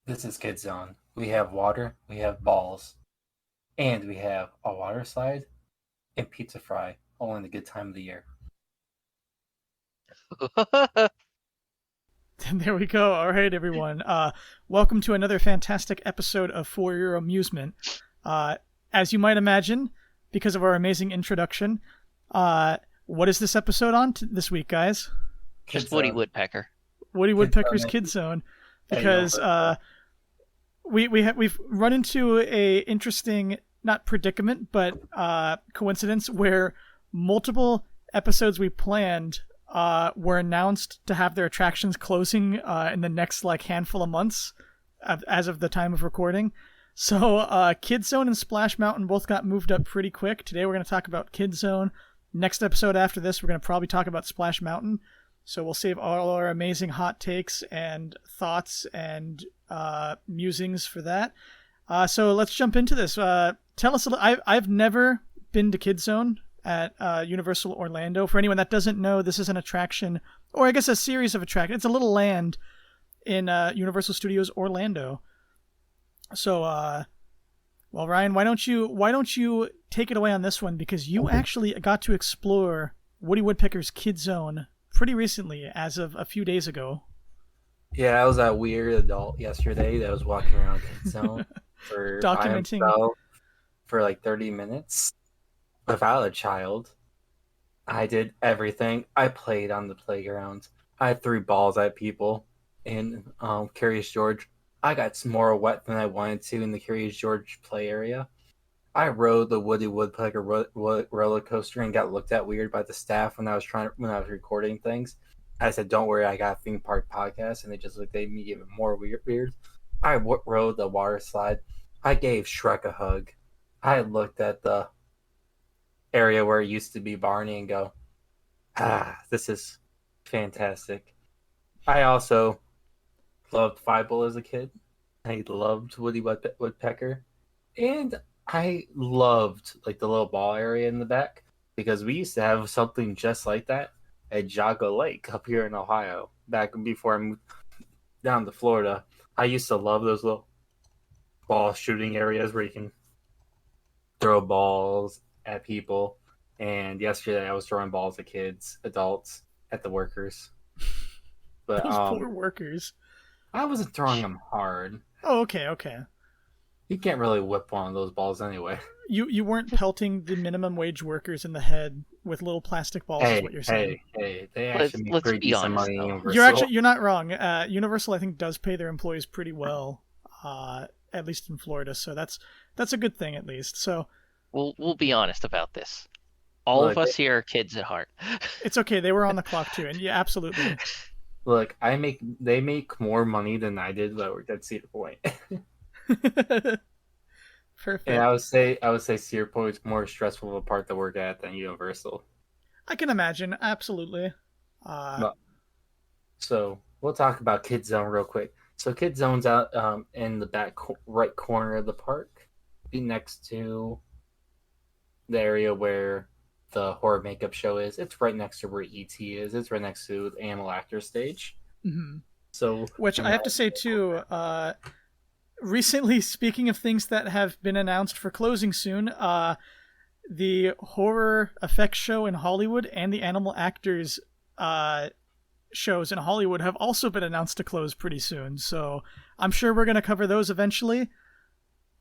This is KidZone. We have water, we have balls, and we have a water slide and pizza fry, all in the good time of the year. And there we go. All right, everyone. Welcome to another fantastic episode of For Your Amusement. Uh, as you might imagine, because of our amazing introduction, what is this episode on this week, guys? Kid Just Just Woody Zone. Woodpecker. Woody Woodpecker's KidZone Kid Zone, at because Universal. we've run into a interesting not predicament but coincidence where multiple episodes we planned were announced to have their attractions closing in the next like handful of months as of the time of recording. So Kid Zone and Splash Mountain both got moved up pretty quick. Today we're going to talk about Kid Zone. Next episode after this, we're going to probably talk about Splash Mountain. So we'll save all our amazing hot takes and thoughts and musings for that. So let's jump into this. Tell us a little. I've never been to Kid Zone at Universal Orlando. For anyone that doesn't know, this is an attraction, or I guess a series of attractions. It's a little land in Universal Studios Orlando. So, well, Ryan, why don't you take it away on this one, because you actually got to explore Woody Woodpecker's Kid Zone pretty recently, as of a few days ago. Yeah, I was that weird adult yesterday that was walking around Kid Zone by Documenting. himself for like 30 minutes without a child. I did everything. I played on the playground. I threw balls at people in Curious George. I got more wet than I wanted to in the Curious George play area. I rode the Woody Woodpecker roller coaster and got looked at weird by the staff when I was recording things. I said, "Don't worry, I got a theme park podcast," and they just looked at me even more weird. I rode the water slide. I gave Shrek a hug. I looked at the area where it used to be Barney and go, this is fantastic. I also loved Fievel as a kid. I loved Woody Woodpecker, and I loved like the little ball area in the back because we used to have something just like that at Jago Lake up here in Ohio back before I moved down to Florida. I used to love those little ball shooting areas where you can throw balls at people. And yesterday I was throwing balls at kids, adults, at the workers. But Those poor workers. I wasn't throwing them hard. Oh, okay, okay. You can't really whip one of those balls anyway. You weren't pelting the minimum wage workers in the head with little plastic balls, is Hey, what you're saying. hey, hey! They Let's actually make let's pretty be decent honest money in though. Universal. You're not wrong. Universal, I think, does pay their employees pretty well, at least in Florida. So that's a good thing, at least. So We'll be honest about this. All of Look, us here are kids at heart. it's okay. They were on the clock too, and yeah, absolutely. look! They make more money than I did when I worked at Cedar Point. And Perfect. I would say Cedar Point's more stressful of a part to work at than Universal. I can imagine. Absolutely. Uh, But, so we'll talk about Kid Zone real quick. So Kid Zone's out in the back right corner of the park, be next to the area where the horror makeup show is. It's right next to where ET is. It's right next to the Animal Actor stage. mhm. So Which I have to say too. Recently, speaking of things that have been announced for closing soon, the horror effects show in Hollywood and the animal actors shows in Hollywood have also been announced to close pretty soon. So I'm sure we're going to cover those eventually.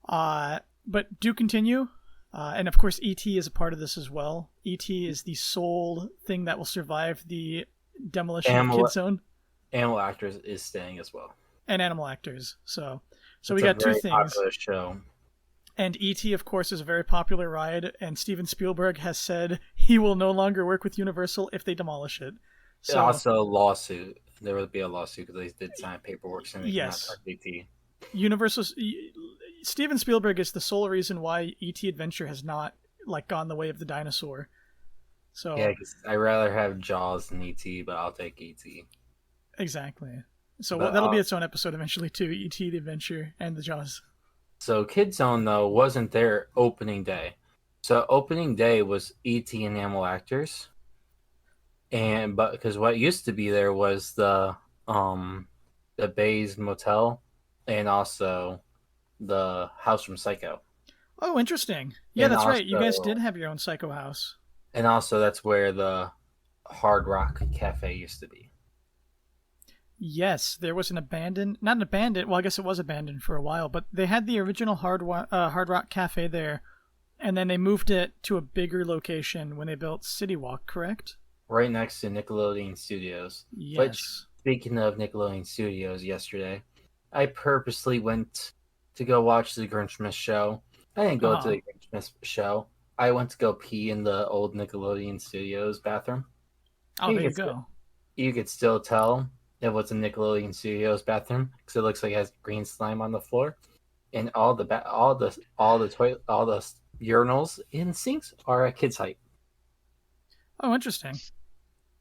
But do continue. And of course, ET is a part of this as well. ET is the sole thing that will survive the demolition of Animal Kid Zone, Animal Actors is staying as well. and animal actors. So we It's a got two very things. popular show. And E.T., of course, is a very popular ride, and Steven Spielberg has said he will no longer work with Universal if they demolish it. So, Also, lawsuit. There would be a lawsuit because they did sign paperwork saying they cannot yes, touch ET. Universal. Steven Spielberg is the sole reason why E.T. Adventure has not like gone the way of the dinosaur. Yeah, So, because I'd rather have Jaws than ET, but I'll take ET. exactly. So But that'll be its own episode eventually too. E.T. the Adventure and the Jaws. so Kid Zone though wasn't there opening day. So opening day was ET and Animal Actors, and but because what used to be there was the Bays Motel and also the house from Psycho, Oh, interesting. Yeah, and that's right. You guys also did have your own Psycho House. and also that's where the Hard Rock Cafe used to be. Yes, there was an abandoned, not an abandoned. Well, I guess it was abandoned for a while, but they had the original Hard Rock Cafe there, and then they moved it to a bigger location when they built City Walk. Correct? Right next to Nickelodeon Studios. Which, Yes. speaking of Nickelodeon Studios, yesterday, I purposely went to go watch the Grinchmas show. I didn't Uh go to huh. the Grinchmas show. I went to go pee in the old Nickelodeon Studios bathroom. Oh, You there you could go. you could still tell it was a Nickelodeon Studios bathroom because it looks like it has green slime on the floor, and all the urinals and sinks are at kids' height. Oh, interesting.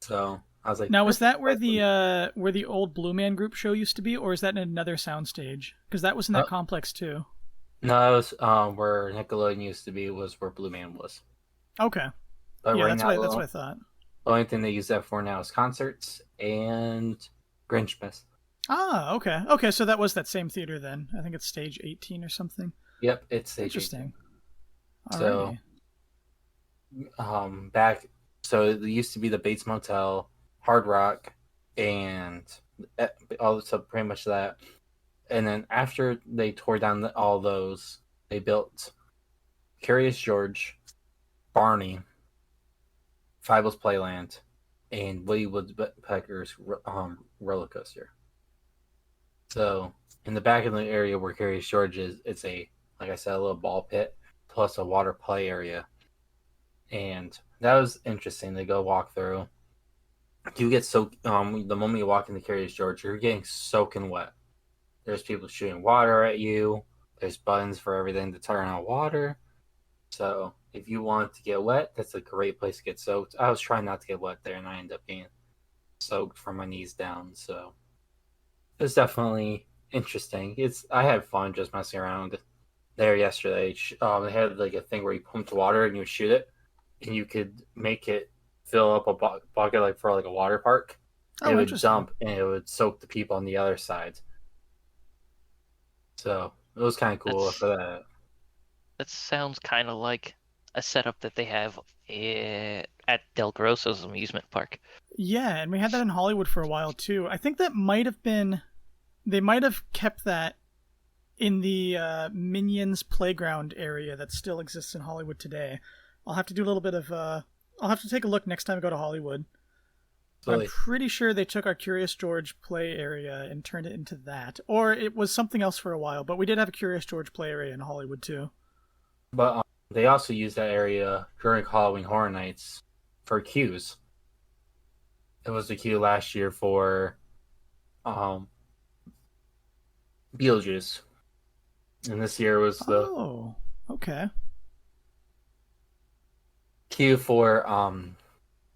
So I was like, Now, was this that is where the old Blue Man Group show used to be, or is that in another soundstage? Because that was in that complex too. no, it was where Nickelodeon used to be was where Blue Man was. Okay. But Yeah, right now, that's what I thought. the only thing they use that for now is concerts and Grinchmas. Ah, okay. Okay, so that was that same theater then. I think it's stage 18 or something. Yep, it's stage 18. Interesting. So Alrighty. back, so it used to be the Bates Motel, Hard Rock, and eh, all so pretty much that. And then after they tore down all those, they built Curious George, Barney, Fible's Playland, and Woody Woodpecker's roller coaster. So in the back of the area where Curious George is, it's a like I said, a little ball pit plus a water play area, and that was interesting to go walk through. You get so the moment you walk into Curious George, you're getting soaking wet. There's people shooting water at you. There's buttons for everything to turn on water. So if you want to get wet, that's a great place to get soaked. I was trying not to get wet there, and I ended up being soaked from my knees down. So it's definitely interesting. It's I had fun just messing around there yesterday. They had like a thing where you pumped water and you would shoot it, and you could make it fill up a bucket like for like a water park. And it Oh, would interesting. dump and it would soak the people on the other side. So it was kind of cool That's for that. that sounds kind of like a setup that they have at Del Grosso's amusement park. Yeah, and we had that in Hollywood for a while too. I think that might have been they might have kept that in the Minions playground area that still exists in Hollywood today. I'll have to do a little bit of I'll have to take a look next time I go to Hollywood. But I'm So, pretty sure they took our Curious George play area and turned it into that. Or it was something else for a while, but we did have a Curious George play area in Hollywood too. but they also use that area during Halloween Horror Nights for queues. It was the queue last year for um, Beetlejuice, and this year was the Oh, okay. queue for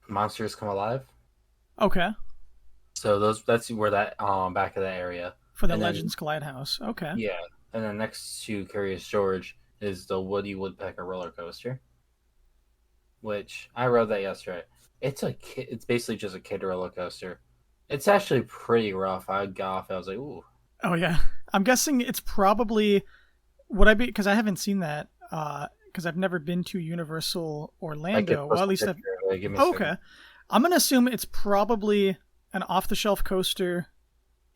Monsters Come Alive. Okay. So that's where that back of that area, For the and then Legends Collide House. Okay. yeah, and then next to Curious George is the Woody Woodpecker roller coaster, which I rode that yesterday. It's basically just a kid roller coaster. It's actually pretty rough. I got off. I was like, ooh, Oh yeah. I'm guessing it's probably would I be because I haven't seen that because I've never been to Universal I could Orlando. Well, post at a least I've picture. Like, give me a oh, second. okay. I'm gonna assume it's probably an off-the-shelf coaster,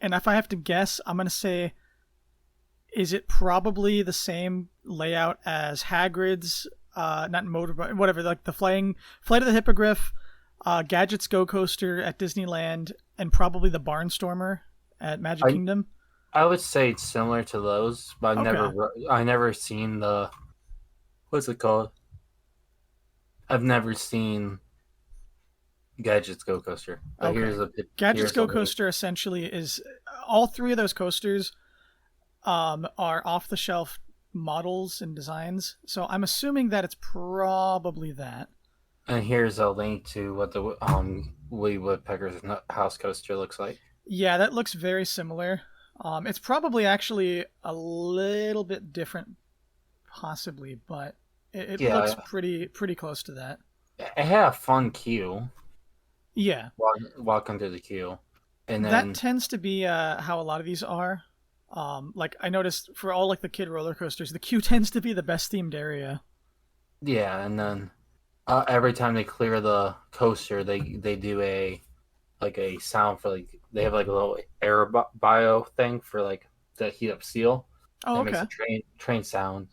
and if I have to guess, I'm gonna say, is it probably the same layout as Hagrid's, not motor, but whatever, like the Flight of the Hippogriff, Gadget's Go Coaster at Disneyland, and probably the Barnstormer at Magic I Kingdom. I would say it's similar to those, but Okay. I never seen the what's it called? I've never seen Gadget's Go Coaster. Okay. Gadget's Here's a Go link. Coaster essentially is all three of those coasters are off the shelf models and designs. So I'm assuming that it's probably that. And here's a link to what the Woody Woodpecker's house coaster looks like. Yeah, that looks very similar. It's probably actually a little bit different, possibly, but it looks Yeah, pretty close to that. it had a fun queue. Yeah, Walking through the queue, and that then tends to be how a lot of these are. Like I noticed for all like the kid roller coasters, the queue tends to be the best themed area. Yeah, and then every time they clear the coaster, they do a sound for like they have like a little air bio thing for like the heat up seal Oh, that makes okay. a train sound,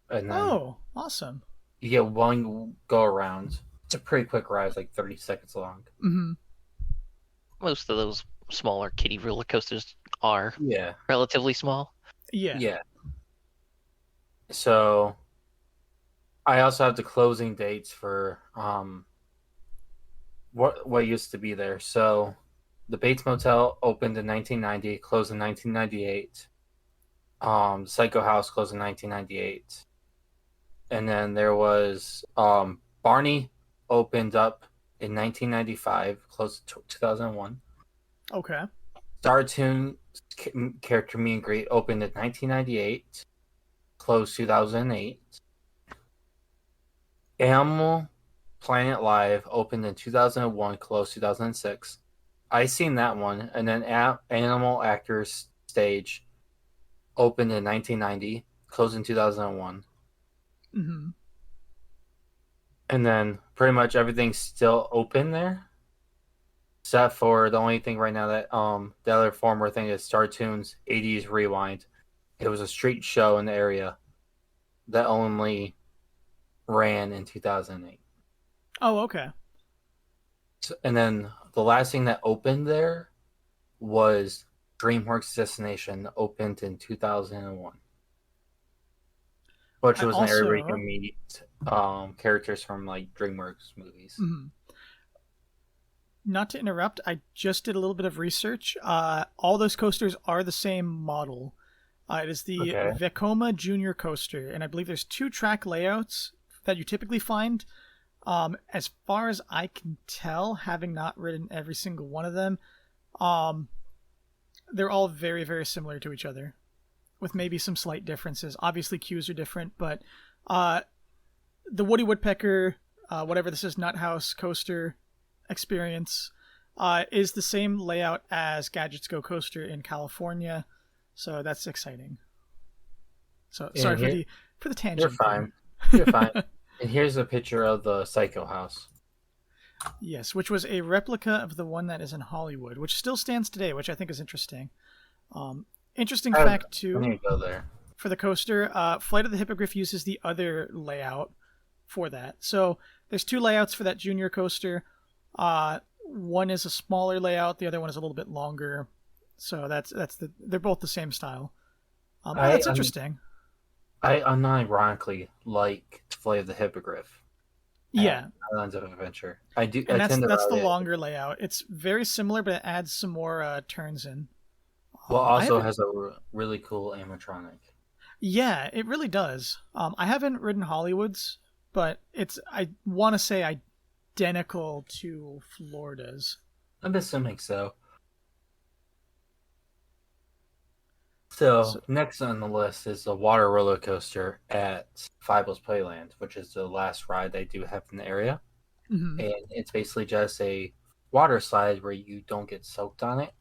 and then Oh, awesome. you get one go around. It's a pretty quick ride, it's like 30 seconds long. Hmm. Most of those smaller kiddie roller coasters are Yeah, relatively small. Yeah. yeah. So I also have the closing dates for what used to be there. So the Bates Motel opened in 1990, closed in 1998. Psycho House closed in 1998, and then there was Barney opened up in 1995, closed in 2001. Okay. Startoon character Meet and Greet opened in 1998, closed 2008. Animal Planet Live opened in 2001, closed 2006. I seen that one, and then Animal Actors Stage opened in 1990, closed in 2001. Hmm. And then pretty much everything's still open there, except for the only thing right now that the other former thing is Startoons 80s Rewind. It was a street show in the area that only ran in 2008. Oh, okay. So, and then the last thing that opened there was DreamWorks Destination, opened in 2001, which I was an area where you also, can meet characters from like DreamWorks movies. mhm. Not to interrupt, I just did a little bit of research. All those coasters are the same model. It is the Okay. Vekoma Junior coaster, and I believe there's two track layouts that you typically find. As far as I can tell, having not ridden every single one of them, um, they're all very, very similar to each other, with maybe some slight differences. Obviously, queues are different, but uh, the Woody Woodpecker, whatever this is, Nut House coaster experience, is the same layout as Gadgets Go Coaster in California, so that's exciting. So sorry And for here, the you're tangent there. fine. You're fine. And here's a picture of the Psycho House. Yes, which was a replica of the one that is in Hollywood, which still stands today, which I think is interesting. Interesting fact I too need to go there. for the coaster, Flight of the Hippogriff uses the other layout for that. So there's two layouts for that junior coaster. One is a smaller layout, the other one is a little bit longer. So they're both the same style. I That's interesting. I unironically like Flight of the Hippogriff at Yeah, Islands of Adventure. and I tend to that's the ride it. longer layout. It's very similar, but it adds some more turns in. Well, I also haven't. has a really cool animatronic. Yeah, it really does. I haven't ridden Hollywoods, but it's I want to say identical to Florida's. I'm assuming so. So So, next on the list is the water roller coaster at Fible's Playland, which is the last ride they do have in the area, mhm. and it's basically just a water slide where you don't get soaked on it.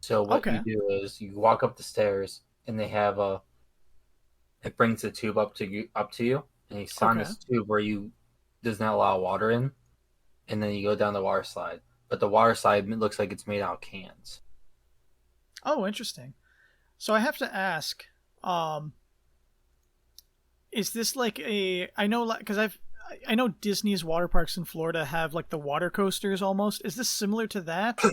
So what you Okay, do is you walk up the stairs, and they have a it brings the tube up to you, and you sit on okay. this tube where you does not allow water in, and then you go down the water slide. But the water slide looks like it's made out of cans. Oh, interesting. So I have to ask, um, is this like a? I know, because I know Disney's water parks in Florida have like the water coasters almost. Is this similar to that, or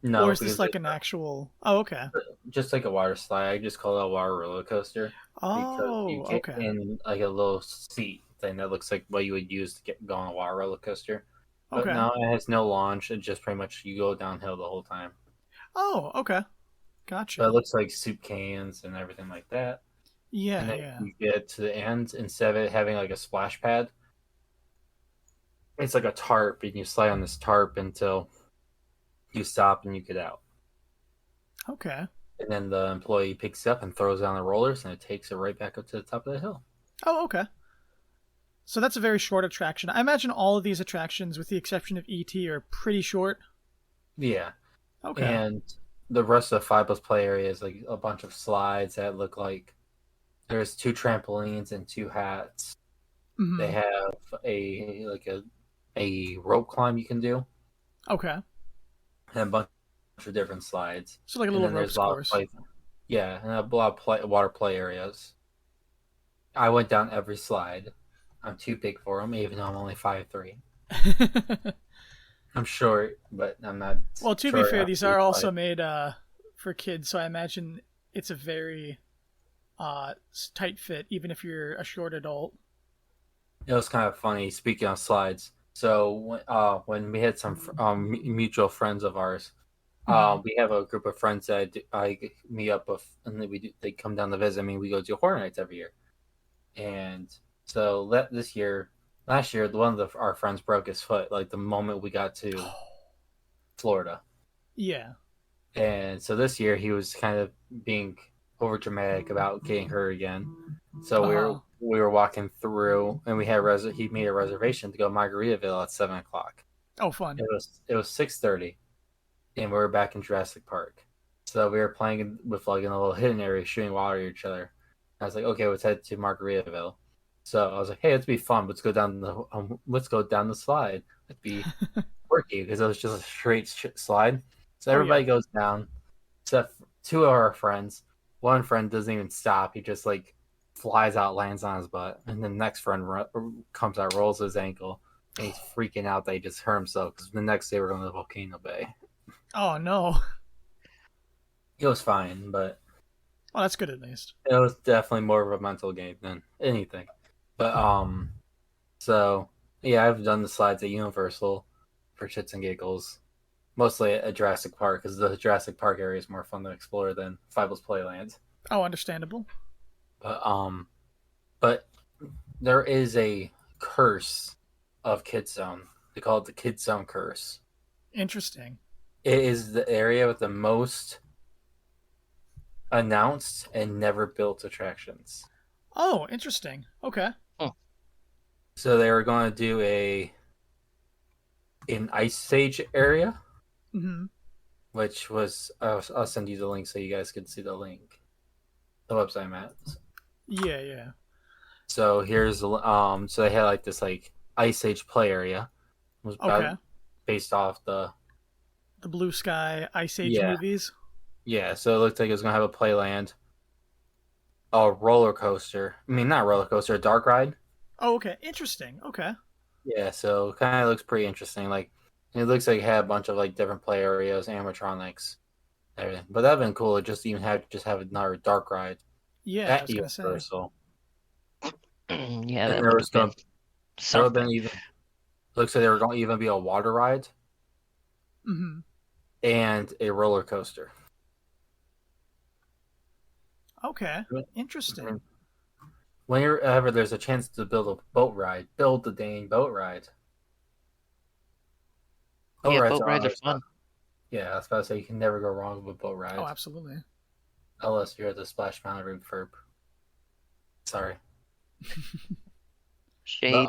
No, is this because like an actual? Oh, okay. just like a water slide. I just call it a water roller coaster because you Oh, get okay. in like a little seat thing that looks like what you would use to go on a water roller coaster. But Okay. no, it has no launch. It just pretty much you go downhill the whole time. Oh, okay. But it Gotcha. looks like soup cans and everything like that. And Yeah, then yeah. you get to the end, instead of it having like a splash pad, it's like a tarp, and you slide on this tarp until you stop and you get out. Okay. And then the employee picks it up and throws it on the rollers, and it takes it right back up to the top of the hill. Oh, okay. So that's a very short attraction. I imagine all of these attractions, with the exception of ET, are pretty short. Yeah. Okay. And the rest of the 5 plus play area is like a bunch of slides that look like there's 2 trampolines and 2 hats. They Hmm. have a rope climb you can do, Okay. and a bunch of different slides. So like a And little then there's ropes a lot of course. play, yeah, and a lot of water play areas. I went down every slide. I'm too big for them, even though I'm only 5'3". I'm short, but I'm not Well, to be short fair, enough these to be are also quiet. made for kids, so I imagine it's a very tight fit, even if you're a short adult. It was kind of funny. Speaking of slides, so when we had some mutual friends of ours, Hmm. we have a group of friends that I meet up with, and they come down to visit me. We go to Horror Nights every year, and so last year, one of our friends broke his foot like the moment we got to Florida. Yeah. And so this year he was kind of being over dramatic about getting hurt again. So Oh. we were walking through, and he made a reservation to go to Margaritaville at 7 o'clock. Oh, fun. It was 6:30, and we were back in Jurassic Park. So we were playing with like in a little hidden area, shooting water at each other. I was like, okay, let's head to Margaritaville. So I was like, hey, let's be fun. Let's go down the slide. Let's be quirky because it was just a straight slide. So Oh, yeah. everybody goes down except 2 of our friends. One friend doesn't even stop. He just like flies out, lands on his butt, and the next friend comes out, rolls his ankle, and he's freaking out that he just hurt himself because the next day we're going to Volcano Bay. Oh, no. It was fine, but Oh, that's good at least. it was definitely more of a mental game than anything. But so yeah, I've done the slides at Universal for shits and giggles, mostly at Jurassic Park because the Jurassic Park area is more fun to explore than Fible's Playland. Oh, understandable. But but there is a curse of KidZone. They call it the KidZone curse. Interesting. It is the area with the most announced and never built attractions. Oh, interesting. Okay. Hmm. So they were going to do an Ice Age area, Hmm. which was I'll send you the link so you guys can see the website I'm at. Yeah, yeah. So so they had like this like Ice Age play area. It was about Okay. based off the The Blue Sky Ice Age yeah movies. yeah. So it looked like it was gonna have a playland, a roller coaster. I mean, not roller coaster, a dark ride. Oh, okay. Interesting. Okay. Yeah, so kind of looks pretty interesting. Like it looks like it had a bunch of like different play areas, animatronics, everything. But that'd been cool to just have another dark ride Yeah, I at was gonna say. Universal. Yeah, And that would have been there would have something. been even looks like there were going to even be a water ride Hmm. and a roller coaster. Okay. Interesting. Whenever there's a chance to build a boat ride, build the dang boat ride. Boat Yeah, rides boat are rides are always fun. yeah. I was about to say you can never go wrong with a boat Oh, ride absolutely. unless you're at the Splash Mountain Room for sorry. But Shade.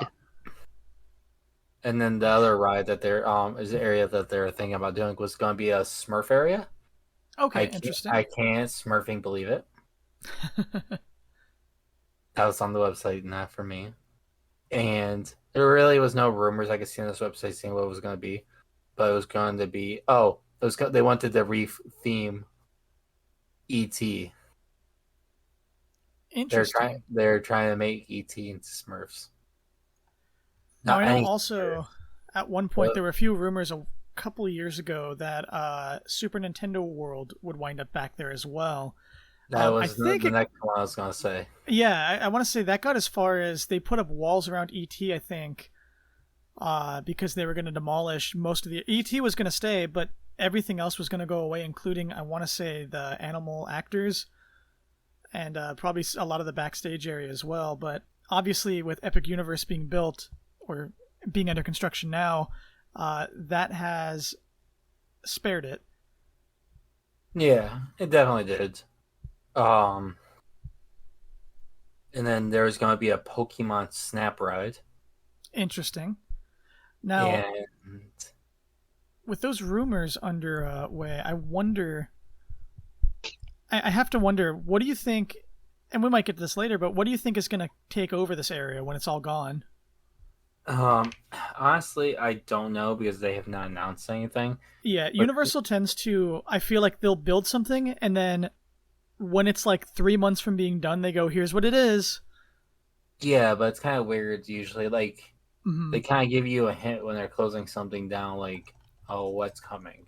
and then the other ride that they're is the area that they're thinking about doing was going to be a Smurf area. Okay, interesting. I can't Smurfing believe it. That was on the website, not for me. And there really was no rumors I could see on this website saying what it was going to be, but it was going to be they wanted to re-theme ET. Interesting. They're trying to make ET into Smurfs. Now, Not I know any also at one point but there were a few rumors a couple of years ago that Super Nintendo World would wind up back there as well. that I was think the it, next one I was going to say. yeah, I want to say that got as far as they put up walls around ET, I think, because they were going to demolish most of the ET was going to stay, but everything else was going to go away, including I want to say the animal actors and probably a lot of the backstage area as well. But obviously, with Epic Universe being built or being under construction now, that has spared it. Yeah, it definitely did. Um, and then there was going to be a Pokemon Snap ride, Interesting. Now, and with those rumors under way, I wonder I have to wonder, what do you think? And we might get to this later, but what do you think is going to take over this area when it's all gone? Um, Honestly, I don't know because they have not announced anything. Yeah, But Universal tends to. I feel like they'll build something, and then when it's like 3 months from being done, they go, "Here's what it is." yeah, but it's kind of weird. Usually, like Mm-hmm. they kind of give you a hint when they're closing something down, like, oh, what's coming.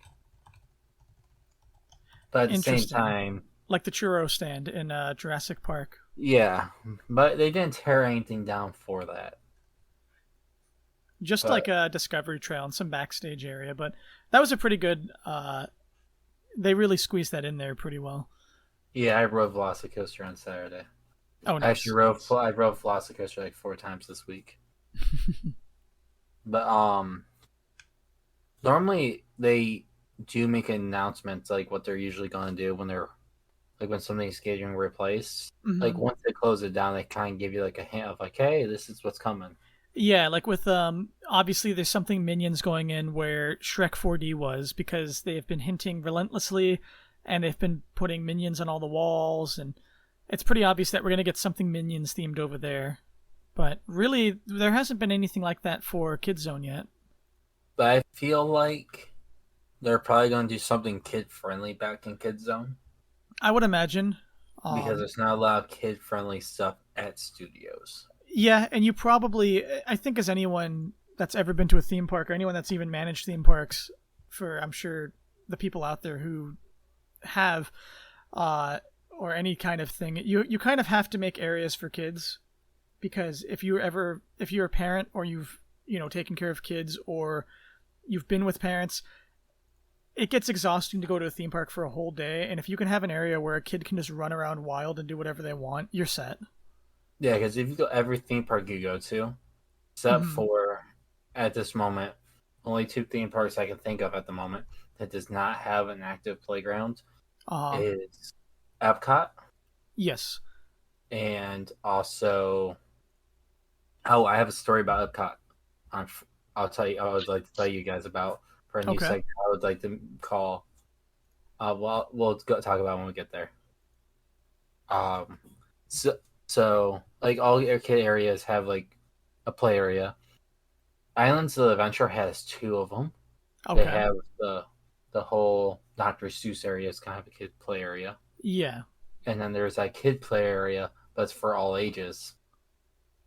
But at the same Interesting, time, like the churro stand in Jurassic Park. yeah, but they didn't tear anything down for that. Just like But a Discovery Trail and some backstage area, but that was a pretty good. They really squeezed that in there pretty well. yeah, I rode Velocicoaster on Saturday. Oh, I actually nice, rode nice. I rode Velocicoaster like 4 times this week. But normally they do make announcements like what they're usually going to do when they're like when something's getting replaced. Like Hmm. once they close it down, they kind of give you like a hint of like, hey, this is what's coming. Yeah, like with obviously there's something Minions going in where Shrek 4D was because they've been hinting relentlessly and they've been putting Minions on all the walls and it's pretty obvious that we're going to get something Minions themed over there. But really there hasn't been anything like that for KidZone yet. But I feel like they're probably going to do something kid friendly back in Kids Zone I would imagine. because Um there's not a lot of kid friendly stuff at studios. yeah, and you probably I think as anyone that's ever been to a theme park or anyone that's even managed theme parks for I'm sure the people out there who have uh, or any kind of thing. You kind of have to make areas for kids because if you're a parent or you've taken care of kids or you've been with parents, it gets exhausting to go to a theme park for a whole day. And if you can have an area where a kid can just run around wild and do whatever they want, you're set. Yeah, because if you go every theme park you go to, except Mm-hmm. for at this moment, only 2 theme parks I can think of at the moment that does not have an active playground Uh, is Epcot yes. and also oh, I have a story about Epcot. On I'll tell you. I would like to tell you guys about for a new Okay. segment. I would like to call. Well, we'll go talk about when we get there. Um, so like all arcade areas have like a play area. Islands of Adventure has 2 of them. They Okay. have the whole Dr. Seuss area is kind of a kid play area, Yeah. and then there's that kid play area that's for all ages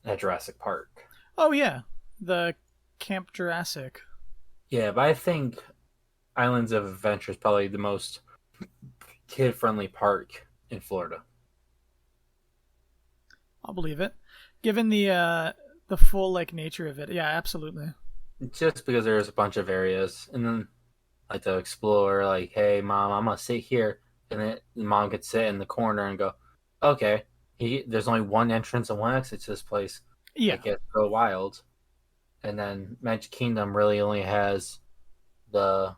at Jurassic Park. Oh yeah. The Camp Jurassic. Yeah, but I think Islands of Adventure is probably the most kid friendly park in Florida. I'll believe it. Given the full like nature of it, yeah, absolutely. Just because there's a bunch of areas, and then like to explore, like, hey, mom, I'm gonna sit here, and then the mom could sit in the corner and go, okay, there's only one entrance and one exit to this place. Yeah. It gets go wild, and then Magic Kingdom really only has the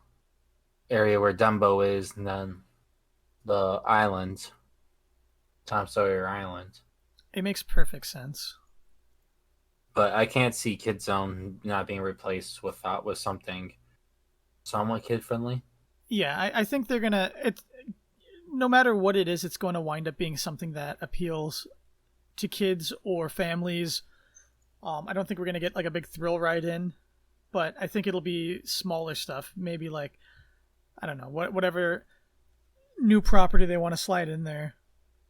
area where Dumbo is, and then the island, Tom Sawyer Island. It makes perfect sense. But I can't see Kid Zone not being replaced with something somewhat kid friendly. Yeah, I think they're gonna. It no matter what it is, it's going to wind up being something that appeals to kids or families. I don't think we're gonna get like a big thrill ride in, but I think it'll be smaller stuff. Maybe like I don't know whatever new property they want to slide in there.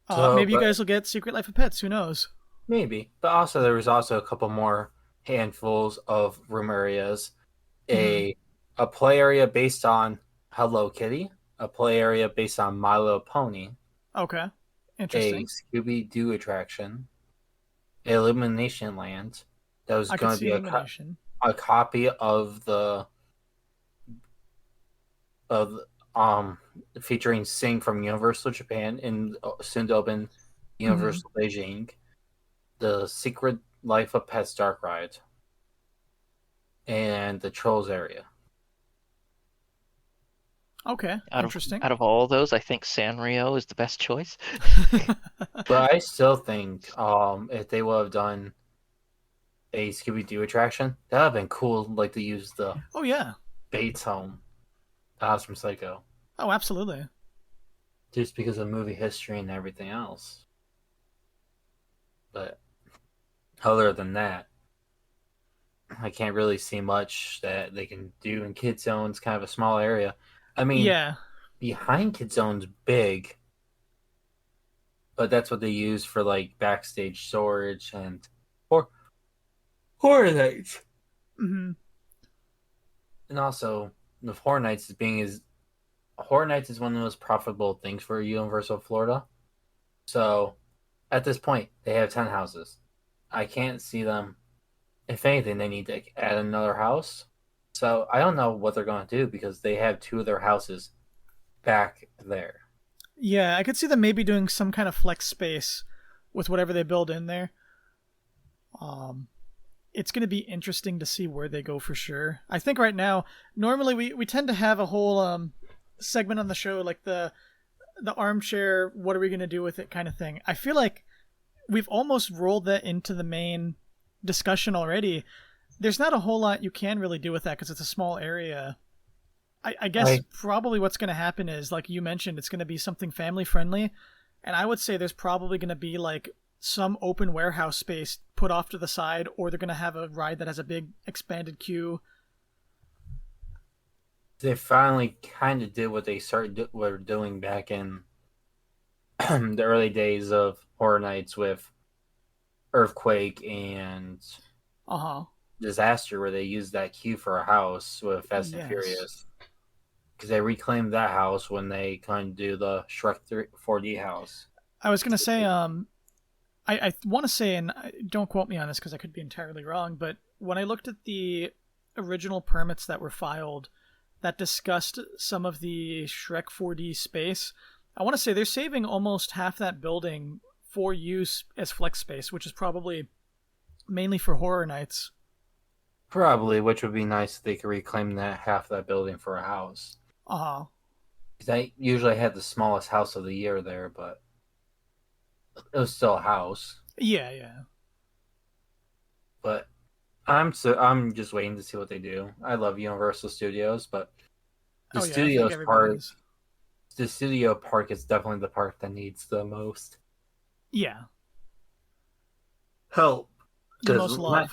So, Maybe you but guys will get Secret Life of Pets. Who knows? maybe. But also, there was also a couple more handfuls of room areas. Hmm. A a play area based on Hello Kitty, a play area based on My Little Pony, Okay, a interesting. Scooby Doo attraction, Illumination Land. That was I could going to see be Illumination. a copy of the of featuring Sing from Universal Japan and soon to open Hmm. Universal Beijing, the Secret Life of Pets Dark Ride, and the Trolls area. Okay, Out of interesting. out of all those, I think Sanrio is the best choice. But I still think if they would have done a Scooby Doo attraction, that would have been cool. Like to use the Oh yeah. Bates home, the house from Psycho. Oh, absolutely. just because of movie history and everything else. But other than that, I can't really see much that they can do in KidZone. It's kind of a small area. I mean, Yeah. behind KidZone's big, but that's what they use for like backstage storage and or horror nights. Hmm. And also, the horror nights is being is horror nights is one of the most profitable things for Universal Florida. So at this point, they have 10 houses. I can't see them. If anything, they need to add another house. So I don't know what they're going to do because they have two of their houses back there. Yeah, I could see them maybe doing some kind of flex space with whatever they build in there. Um, it's going to be interesting to see where they go for sure. I think right now, normally we tend to have a whole segment on the show like the armchair, what are we going to do with it kind of thing. I feel like we've almost rolled that into the main discussion already. There's not a whole lot you can really do with that because it's a small area. I guess Right. probably what's going to happen is, like you mentioned, it's going to be something family friendly. And I would say there's probably going to be like some open warehouse space put off to the side, or they're going to have a ride that has a big expanded queue. They finally kind of did what they were doing back in the early days of Horror Nights with Earthquake and Uh huh. Disaster, where they used that queue for a house with Fast and Yes. Furious. Because they reclaimed that house when they kind of do the Shrek 4D house. I was going to say, I want to say, and don't quote me on this because I could be entirely wrong, but when I looked at the original permits that were filed that discussed some of the Shrek 4D space, I want to say they're saving almost half that building for use as flex space, which is probably mainly for horror nights. Probably, which would be nice if they could reclaim that half that building for a house. Uh huh. 'Cause they usually had the smallest house of the year there, but it was still a house. Yeah, yeah. But I'm just waiting to see what they do. I love Universal Studios, but the Oh yeah, I think studios everybody part, is. the studio park is definitely the park that needs the most Yeah, help. the Because most love.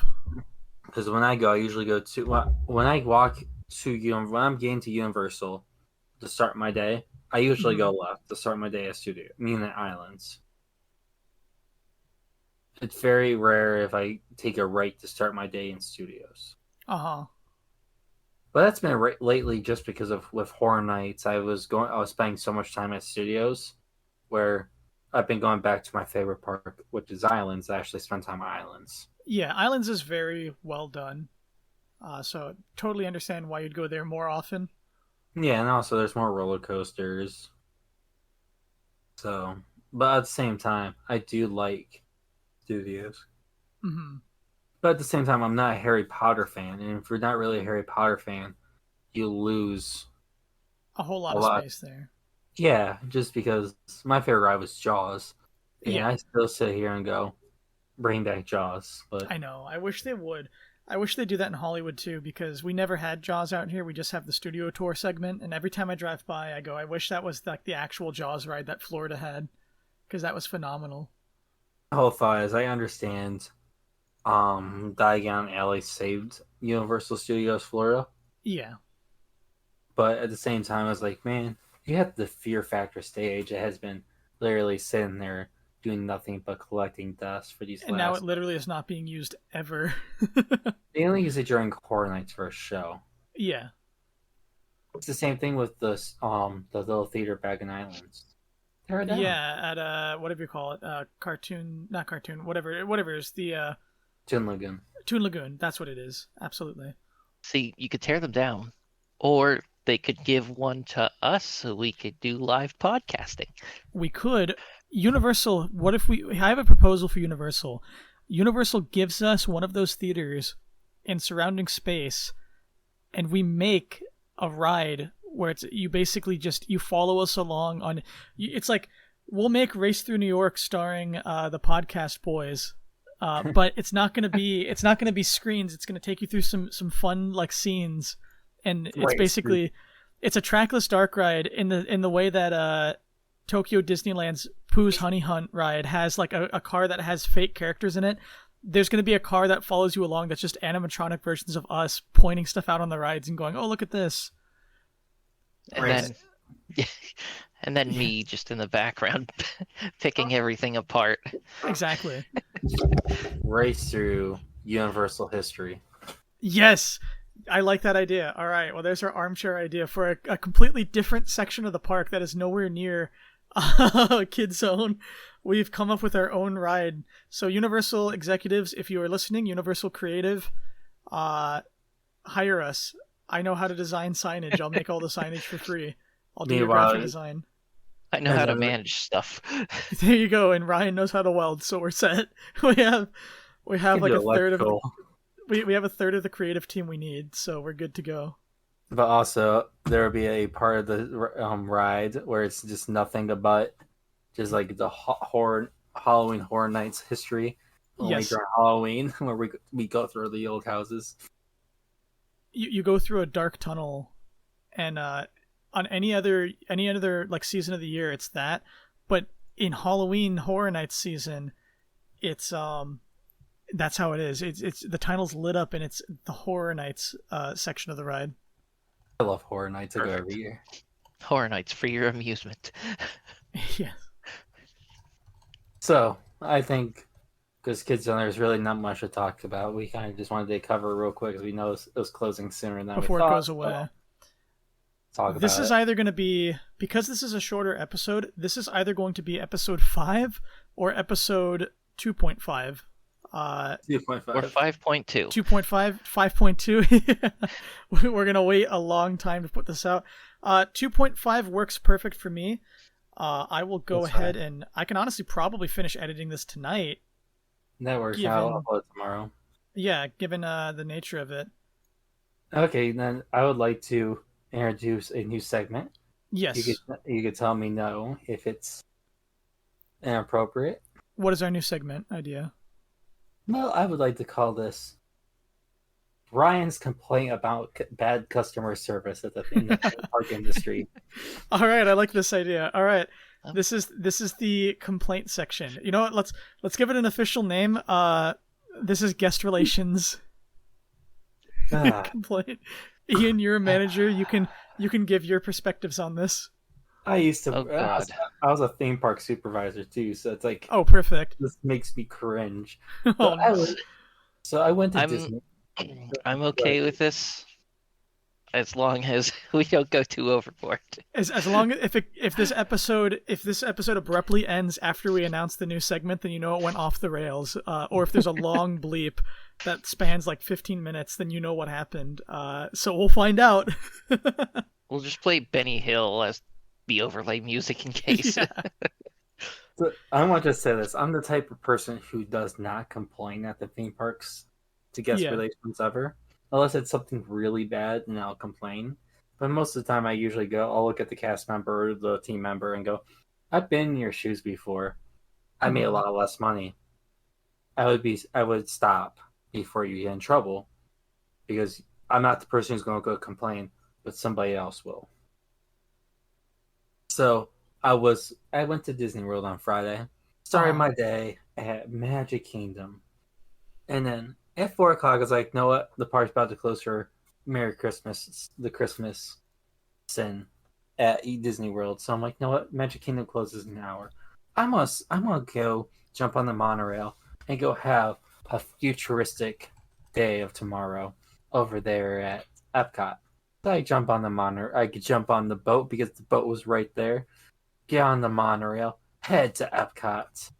when I go, I usually go to when I walk to when I'm getting to Universal to start my day. I usually Hmm. go left to start my day at Studio, meaning the islands. It's very rare if I take a right to start my day in studios. Uh huh. But that's been lately just because of with Horror Nights. I was spending so much time at studios where I've been going back to my favorite park, which is islands. I actually spend time on islands. Yeah, Islands is very well done. So totally understand why you'd go there more often. Yeah, and also there's more roller coasters. So, but at the same time, I do like studios. Hmm. But at the same time, I'm not a Harry Potter fan, and if you're not really a Harry Potter fan, you lose A whole lot a of lot. space there. Yeah, just because my favorite ride was Jaws, and Yeah, I still sit here and go, bring back Jaws. But I know. I wish they would. I wish they do that in Hollywood too, because we never had Jaws out here. We just have the studio tour segment, and every time I drive by, I go, I wish that was like the actual Jaws ride that Florida had, because that was phenomenal. the whole thought is, I understand, Diagon Alley saved Universal Studios Florida, Yeah, but at the same time, I was like, man, you have the Fear Factor stage. It has been literally sitting there doing nothing but collecting dust for these and now it last. literally is not being used ever. They only use it during Horror Nights for a show. Yeah, It's the same thing with the little theater back in Islands. Tear it down. yeah. At whatever you call it, cartoon, not cartoon, whatever is the Toon Lagoon. Toon Lagoon. That's what it is. Absolutely. See, you could tear them down, or they could give one to us so we could do live podcasting. We could. Universal, what if I have a proposal for Universal. Universal gives us one of those theaters in surrounding space, and we make a ride where it's you basically just you follow us along on. It's like we'll make Race Through New York starring the podcast boys, but it's not gonna be screens. It's gonna take you through some fun like scenes, and it's Right. basically it's a trackless dark ride in the way that Tokyo Disneyland's Pooh's Honey Hunt ride has like a car that has fake characters in it, there's going to be a car that follows you along that's just animatronic versions of us pointing stuff out on the rides and going, "Oh, look at this." And then, and then me just in the background picking everything apart. Exactly. Race through Universal history. Yes, I like that idea. All right, well, there's our armchair idea for a completely different section of the park that is nowhere near KidZone. We've come up with our own ride. So Universal executives, if you are listening, Universal Creative, hire us. I know how to design signage. I'll make all the signage for free. I'll do your graphic design. I know how to manage stuff. There you go. And Ryan knows how to weld, so we're set. We have like a third of we have a third of the creative team we need, so we're good to go. But also, there will be a part of the ride where it's just nothing but just like the Halloween Horror Nights history. Only during Halloween, where we go through the old houses. You go through a dark tunnel, and on any other like season of the year, it's that. But in Halloween Horror Nights season, it's that's how it is. It's the tunnel's lit up, and it's the Horror Nights section of the ride. I love Horror Nights. I go every year. Horror Nights for your amusement. Yes. So I think because KidZone, there's really not much to talk about. We kind of just wanted to cover real quick because we know it was closing sooner than before we thought, it goes away. This is either going to be, because this is a shorter episode, this is either going to be episode 5 or episode 2.5. 2.5 or 5.2. 2.5, 5.2. We're going to wait a long time to put this out. 2.5 works perfect for me. I will go ahead and I can honestly probably finish editing this tonight. That works. I'll upload tomorrow. Yeah, given the nature of it. Okay, then I would like to introduce a new segment. Yes. You could tell me no if it's inappropriate. What is our new segment idea? Well, I would like to call this Ryan's complaint about bad customer service in the park industry. All right, I like this idea. All right, this is the complaint section. You know what? Let's give it an official name. This is guest relations complaint. Ian, you're a manager. You can give your perspectives on this. I used to. Oh, God. I was a theme park supervisor too, so it's like, oh, perfect. This makes me cringe. Oh, so I went to Disney. I'm okay with this, as long as we don't go too overboard. As long as if this episode abruptly ends after we announce the new segment, then you know it went off the rails. Or if there's a long bleep that spans like 15 minutes, then you know what happened. So we'll find out. We'll just play Benny Hill as the overlay music in case. Yeah. So I want to say this: I'm the type of person who does not complain at the theme parks to guest relations ever, unless it's something really bad, and I'll complain. But most of the time, I usually I'll look at the cast member or the team member and go, "I've been in your shoes before. I made a lot less money. I would stop before you get in trouble, because I'm not the person who's going to go complain, but somebody else will." So I went to Disney World on Friday, started my day at Magic Kingdom, and then at 4 o'clock I was like, "Know what? The park's about to close for Merry Christmas, the Christmas sin at Disney World." So I'm like, "Know what? Magic Kingdom closes in an hour. I'm gonna go jump on the monorail and go have a futuristic day of tomorrow over there at Epcot." So I jump on the monorail. I could jump on the boat because the boat was right there. Get on the monorail, head to Epcot.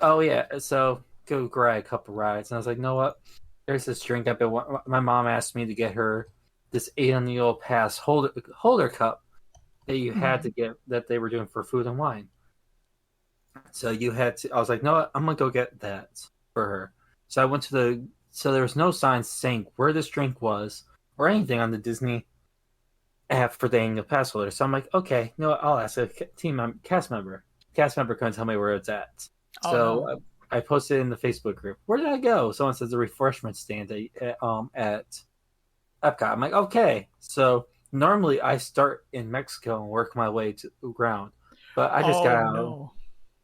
Oh yeah, so go grab a couple rides. And I was like, "Know what? There's this drink I've been. My mom asked me to get her this 8-on-the-old pass holder cup that you had to get, that they were doing for Food and Wine. So you had to. I was like, "No, I'm gonna go get that for her." So I went to so there was no signs saying where this drink was or anything on the Disney app for the annual pass holder. So I'm like, "Okay, no, I'll ask a cast member." Cast member couldn't tell me where it's at. So I posted in the Facebook group, "Where did I go?" Someone says the refreshment stand at Epcot. I'm like, "Okay." So normally I start in Mexico and work my way to the ground. But I just got Oh out. no.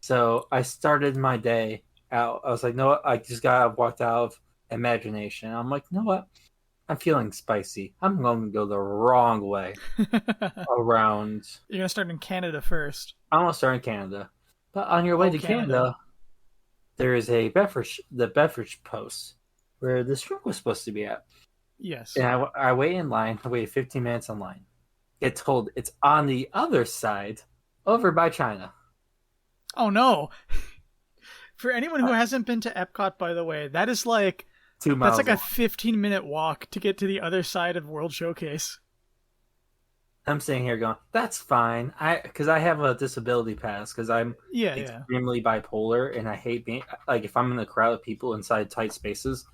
So I started my day out. I was like, no, I just got walked out of imagination. I'm like, you know what? I'm feeling spicy. I'm going to go the wrong way You're around. gonna start in Canada first. I want to start in Canada. But on your way Oh, to Canada. Canada, there is the beverage post where this drink was supposed to be at. Yes. And I wait in line. I waited 15 minutes in line. Get told it's on the other side, over by China. Oh no. For anyone who Uh, hasn't been to Epcot, by the way, that is like two that's miles like a away. 15-minute walk to get to the other side of World Showcase. I'm sitting here going, that's fine. Because I have a disability pass because I'm Yeah, yeah. extremely bipolar and I hate being like if I'm in a crowd of people inside tight spaces,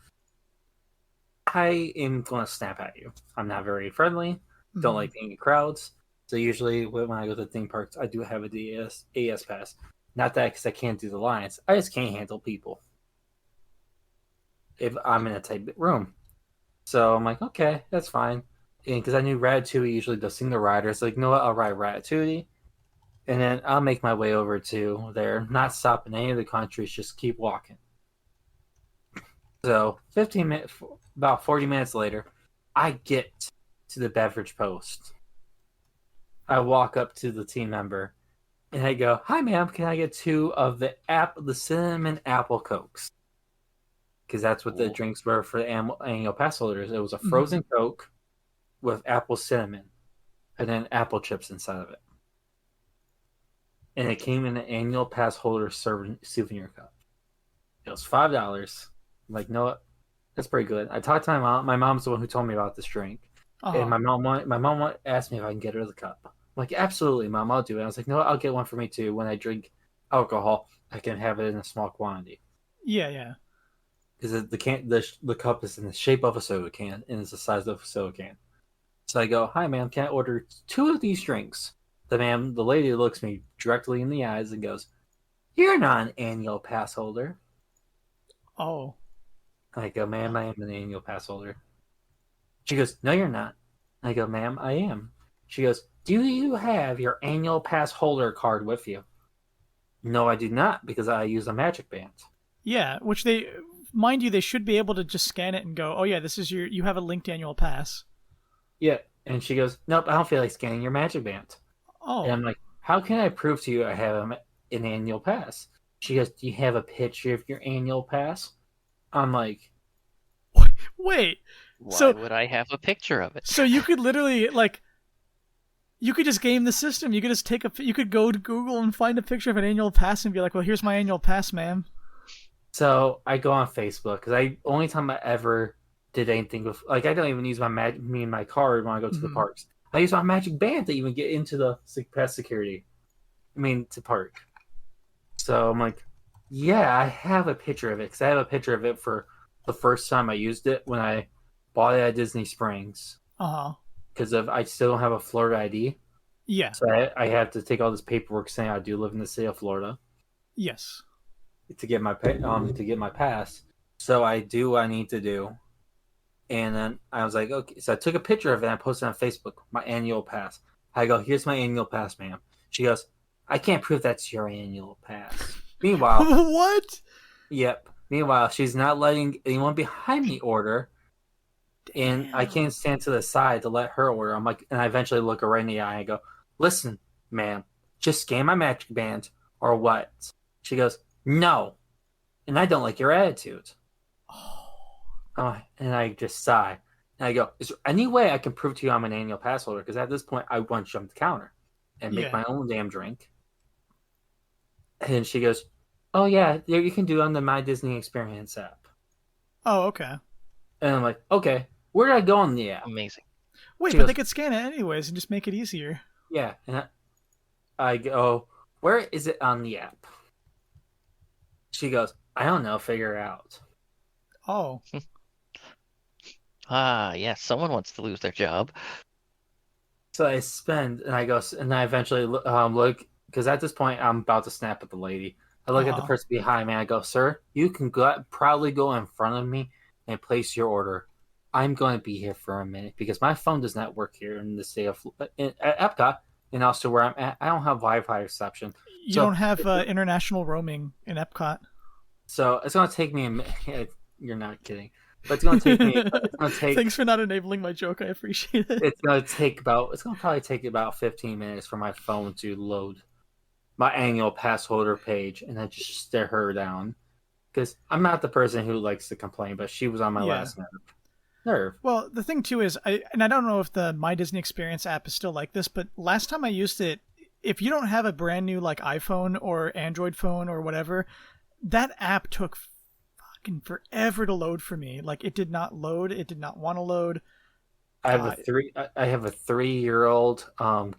I am going to snap at you. I'm not very friendly. Don't Mhm. like being in crowds. So usually when I go to theme parks, I do have a AS pass. Not that because I can't do the lines. I just can't handle people if I'm in a tight room. So I'm like, okay, that's fine. And because I knew Ratatouille usually does sing the rider, so like, you know what? I'll ride Ratatouille, and then I'll make my way over to there, not stop in any of the countries, just keep walking. So 15 minutes, about 40 minutes later, I get to the beverage post. I walk up to the team member and I go, "Hi, ma'am, can I get two of the cinnamon apple cokes?" Because that's what the Cool. drinks were for the annual pass holders. It was a Mhm. frozen Coke with apple cinnamon and then apple chips inside of it. And it came in an annual pass holder souvenir cup. It was $5. I'm like, no, that's pretty good. I talked to my mom. My mom's the one who told me about this drink, and Uh-huh. my mom asked me if I can get her the cup. I'm like, absolutely, mom, I'll do it. I was like, no, I'll get one for me too. When I drink alcohol, I can have it in a small quantity Yeah, yeah. because the cup is in the shape of a soda can and it's the size of a soda can. So I go, hi, ma'am, can I order two of these drinks? The lady looks me directly in the eyes and goes, "You're not an annual pass holder." Oh. I go, "Ma'am, I am an annual pass holder." She goes, "No, you're not." I go, "Ma'am, I am." She goes, "Do you have your annual pass holder card with you?" "No, I do not because I use a magic band." Yeah, which they mind you they should be able to just scan it and go, "Oh yeah, this is you have a linked annual pass." Yeah. And she goes, "Nope, I don't feel like scanning your magic band." And Oh. I'm like, "How can I prove to you I have an annual pass?" She goes, "Do you have a picture of your annual pass?" I'm like, Wait. Why So would I have a picture of it? so you could literally like you could just game the system. You could just you could go to Google and find a picture of an annual pass and be like, "Well, here's my annual pass, ma'am." so I go on Facebook because I only time I ever did anything with like I don't even use me and my card when I go to the Mhm. parks. I use my magic band to even get into the past security. I mean to park. So I'm like, yeah, I have a picture of it because I have a picture of it for the first time I used it when I bought it at Disney Springs Uh-huh. because of I still don't have a Florida ID, Yeah. so I have to take all this paperwork saying I do live in the state of Florida Yes. to get my pass. So I do what I need to do. And then I was like, okay. So I took a picture of it and I posted on Facebook, my annual pass. I go, here's my annual pass, ma'am. She goes, I can't prove that's your annual pass. Meanwhile, What? yep. Meanwhile, she's not letting anyone behind me order. And I can't Damn. stand to the side to let her order. I'm like, and I eventually look her right in the eye and go, listen, ma'am, just scan my magic band or what? She goes, no. And I don't like your attitude. And I just sigh. And I go, is there any way I can prove to you I'm an annual pass holder? Because at this point, I want to jump the counter and make Yeah. my own damn drink. And she goes, oh, yeah, you can do it on the My Disney Experience app. Oh, okay. And I'm like, okay, where do I go on the app? Amazing. Wait, She but they goes, could scan it anyways and just make it easier. yeah. And I go, where is it on the app? She goes, I don't know, figure it out. Oh. Ah, yeah, someone wants to lose their job. So I spend, and I go, and I eventually look, because at this point I'm about to snap at the lady. I look at the Uh-huh. person behind me. I go, sir, you can proudly go in front of me and place your order. I'm going to be here for a minute because my phone does not work here in the state of at Epcot. and also where I'm at, I don't have Wi-Fi reception. You So don't have international roaming in Epcot. so it's gonna take me a minute. You're not kidding, but it's gonna take me. It's gonna take. Thanks for not enabling my joke. I appreciate it. It's gonna probably take about 15 minutes for my phone to load my annual pass holder page, and then just stare her down. Because I'm not the person who likes to complain, but she was on my Yeah. last nerve. Well, the thing too is, I don't know if the My Disney Experience app is still like this, but last time I used it, if you don't have a brand new like iPhone or Android phone or whatever, that app took fucking forever to load for me. Like it did not load. It did not want to load. I have a three. I have a 3-year-old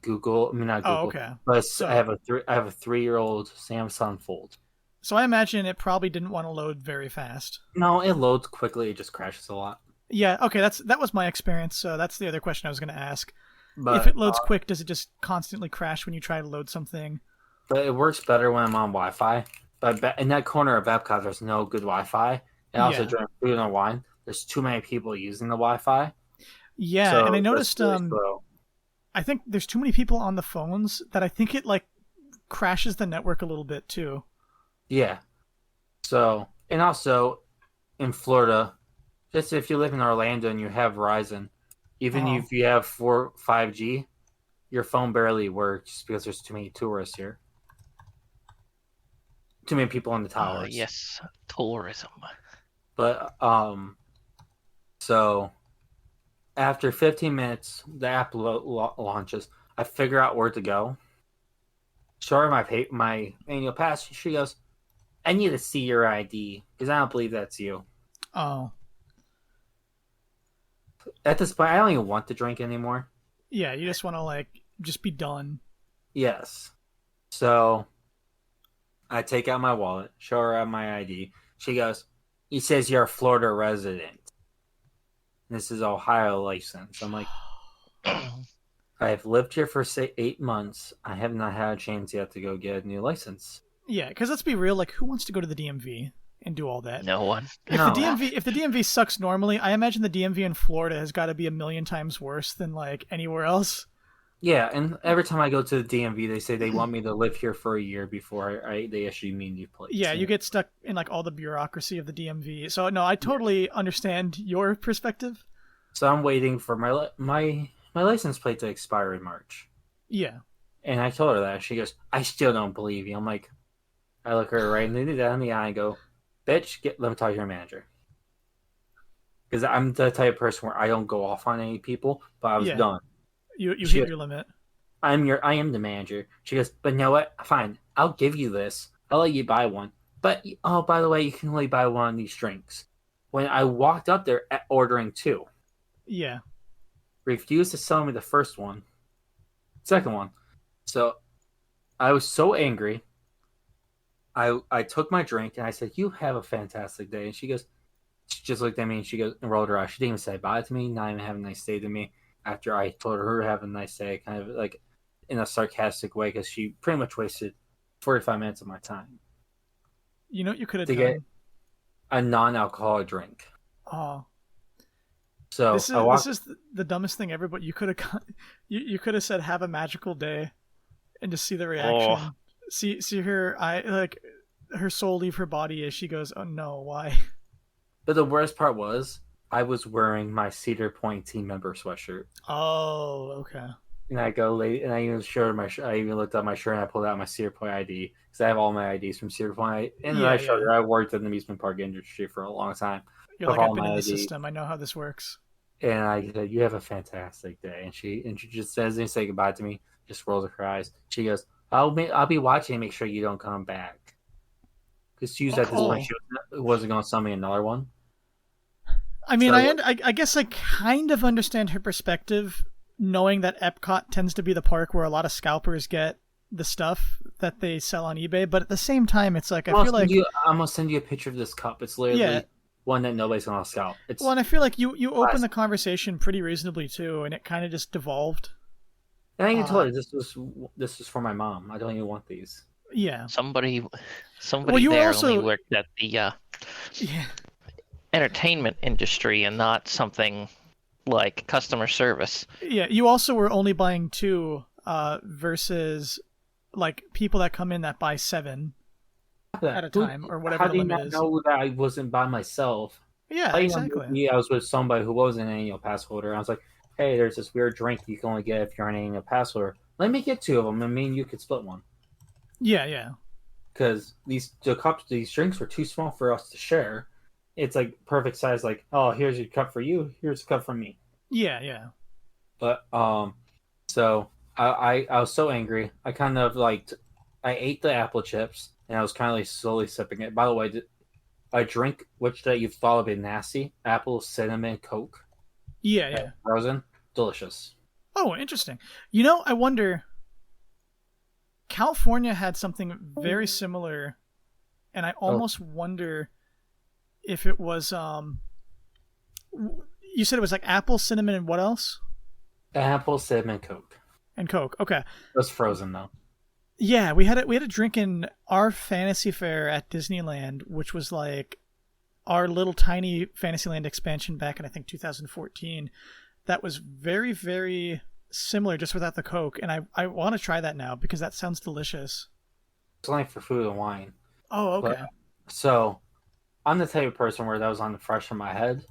Google. I mean not Oh, Google, okay. but So I have a 3-year-old Samsung Fold. so I imagine it probably didn't want to load very fast. No, it loads quickly. It just crashes a lot. Yeah. Okay. That was my experience. So that's the other question I was going to ask. But If it loads quick, does it just constantly crash when you try to load something? but it works better when I'm on Wi-Fi. But in that corner of Epcot, there's no good Wi-Fi. And also Yeah. during Food and Wine, there's too many people using the Wi-Fi. Yeah, So and I it's noticed really slow. I think there's too many people on the phones that I think it like crashes the network a little bit too. Yeah. So and also in Florida, just if you live in Orlando and you have Verizon, even Oh. if you have 5G, your phone barely works because there's too many tourists here. Too many people on the towers. Yes, tourism. But so after 15 minutes, the app launches. I figure out where to go. Show her my annual pass. She goes, "I need to see your ID because I don't believe that's you." Oh. At this point, I don't even want to drink anymore. Yeah, you just want to like just be done. Yes. So I take out my wallet, show her my ID. She goes, "He says you're a Florida resident. This is Ohio license." I'm like, I've lived here for 8 months. I have not had a chance yet to go get a new license. Yeah, because let's be real. Like, who wants to go to the DMV and do all that? No one. No. If the DMV sucks normally, I imagine the DMV in Florida has got to be a million times worse than like anywhere else. Yeah, and every time I go to the DMV, they say they want me to live here for a year before they issue me new plates. Yeah, you get stuck in like all the bureaucracy of the DMV. So no, I totally understand your perspective. So I'm waiting for my license plate to expire in March. Yeah. And I told her that. She goes, "I still don't believe you." I'm like, I look her right in the eye and go, "Bitch, let me talk to your manager." Because I'm the type of person where I don't go off on any people, but I was done. You She hit goes, your limit. I am the manager. She goes, "But you know what? Fine, I'll give you this. I'll let you buy one. But oh, by the way, you can only buy one of these drinks." When I walked up there ordering 2, Yeah. refused to sell me the second one. So I was so angry. I took my drink and I said, "You have a fantastic day." And she just looked at me and she goes and rolled her eyes. She didn't even say bye to me, not even have a nice day to me. After I told her have a nice day, kind of like in a sarcastic way, because she pretty much wasted 45 minutes of my time You know what you could have to done? get a non-alcoholic drink. Oh. So This is the dumbest thing ever, but you could have you could have said have a magical day and just see the reaction. Oh. See her her soul leave her body as she goes, "Oh no, why?" But the worst part was I was wearing my Cedar Point team member sweatshirt. Oh, okay. And I go late, and I even showed I even looked at my shirt and I pulled out my Cedar Point ID because I have all my IDs from Cedar Point. And then I showed her I worked in the amusement park industry for a long time. You're like, I've been in the system. I know how this works. And I said, "You have a fantastic day." And she just doesn't say goodbye to me. Just rolls her eyes. She goes, I'll be watching to make sure you don't come back." Because she was at this point, she wasn't going to sell me another one. I mean, I guess I kind of understand her perspective, knowing that Epcot tends to be the park where a lot of scalpers get the stuff that they sell on eBay. But at the same time, it's like I feel like I'm gonna send you a picture of this cup. It's literally one that nobody's gonna scalp. Well, and I feel like you opened the conversation pretty reasonably too, and it kind of just devolved. And I even told her this was for my mom. I don't even want these. Yeah. Somebody Well, you there also- only worked at the Yeah. entertainment industry and not something like customer service. Yeah, you also were only buying 2 versus like people that come in that buy 7 at a Who? time or whatever How the do you limit not is. know that I wasn't by myself? Yeah, How do you know exactly. maybe I was with somebody who wasn't an annual pass holder? I was like, hey, there's this weird drink you can only get if you're an annual pass holder. Let me get two of them, and me and you could split one. Yeah, yeah, Because these drinks were too small for us to share. It's like perfect size. Like, oh, here's your cup for you. Here's a cup for me. yeah, yeah. But so I was so angry. I kind of like I ate the apple chips and I was kind of like slowly sipping it. By the way, a drink which that you thought would be nasty, apple cinnamon Coke, Yeah, yeah. frozen, delicious. Oh, interesting. You know, I wonder. California had something very similar, and I Oh, almost wonder if it was. You said it was like apple, cinnamon, and what else? apple cinnamon Coke. And Coke. Okay. It was frozen though. Yeah, we had a drink in our fantasy fair at Disneyland, which was like our little tiny Fantasyland expansion back in I think 2014. That was very very similar, just without the Coke, and I want to try that now because that sounds delicious. It's only for food and wine. Oh, But okay. so I'm the type of person where that was on the fresh in my head.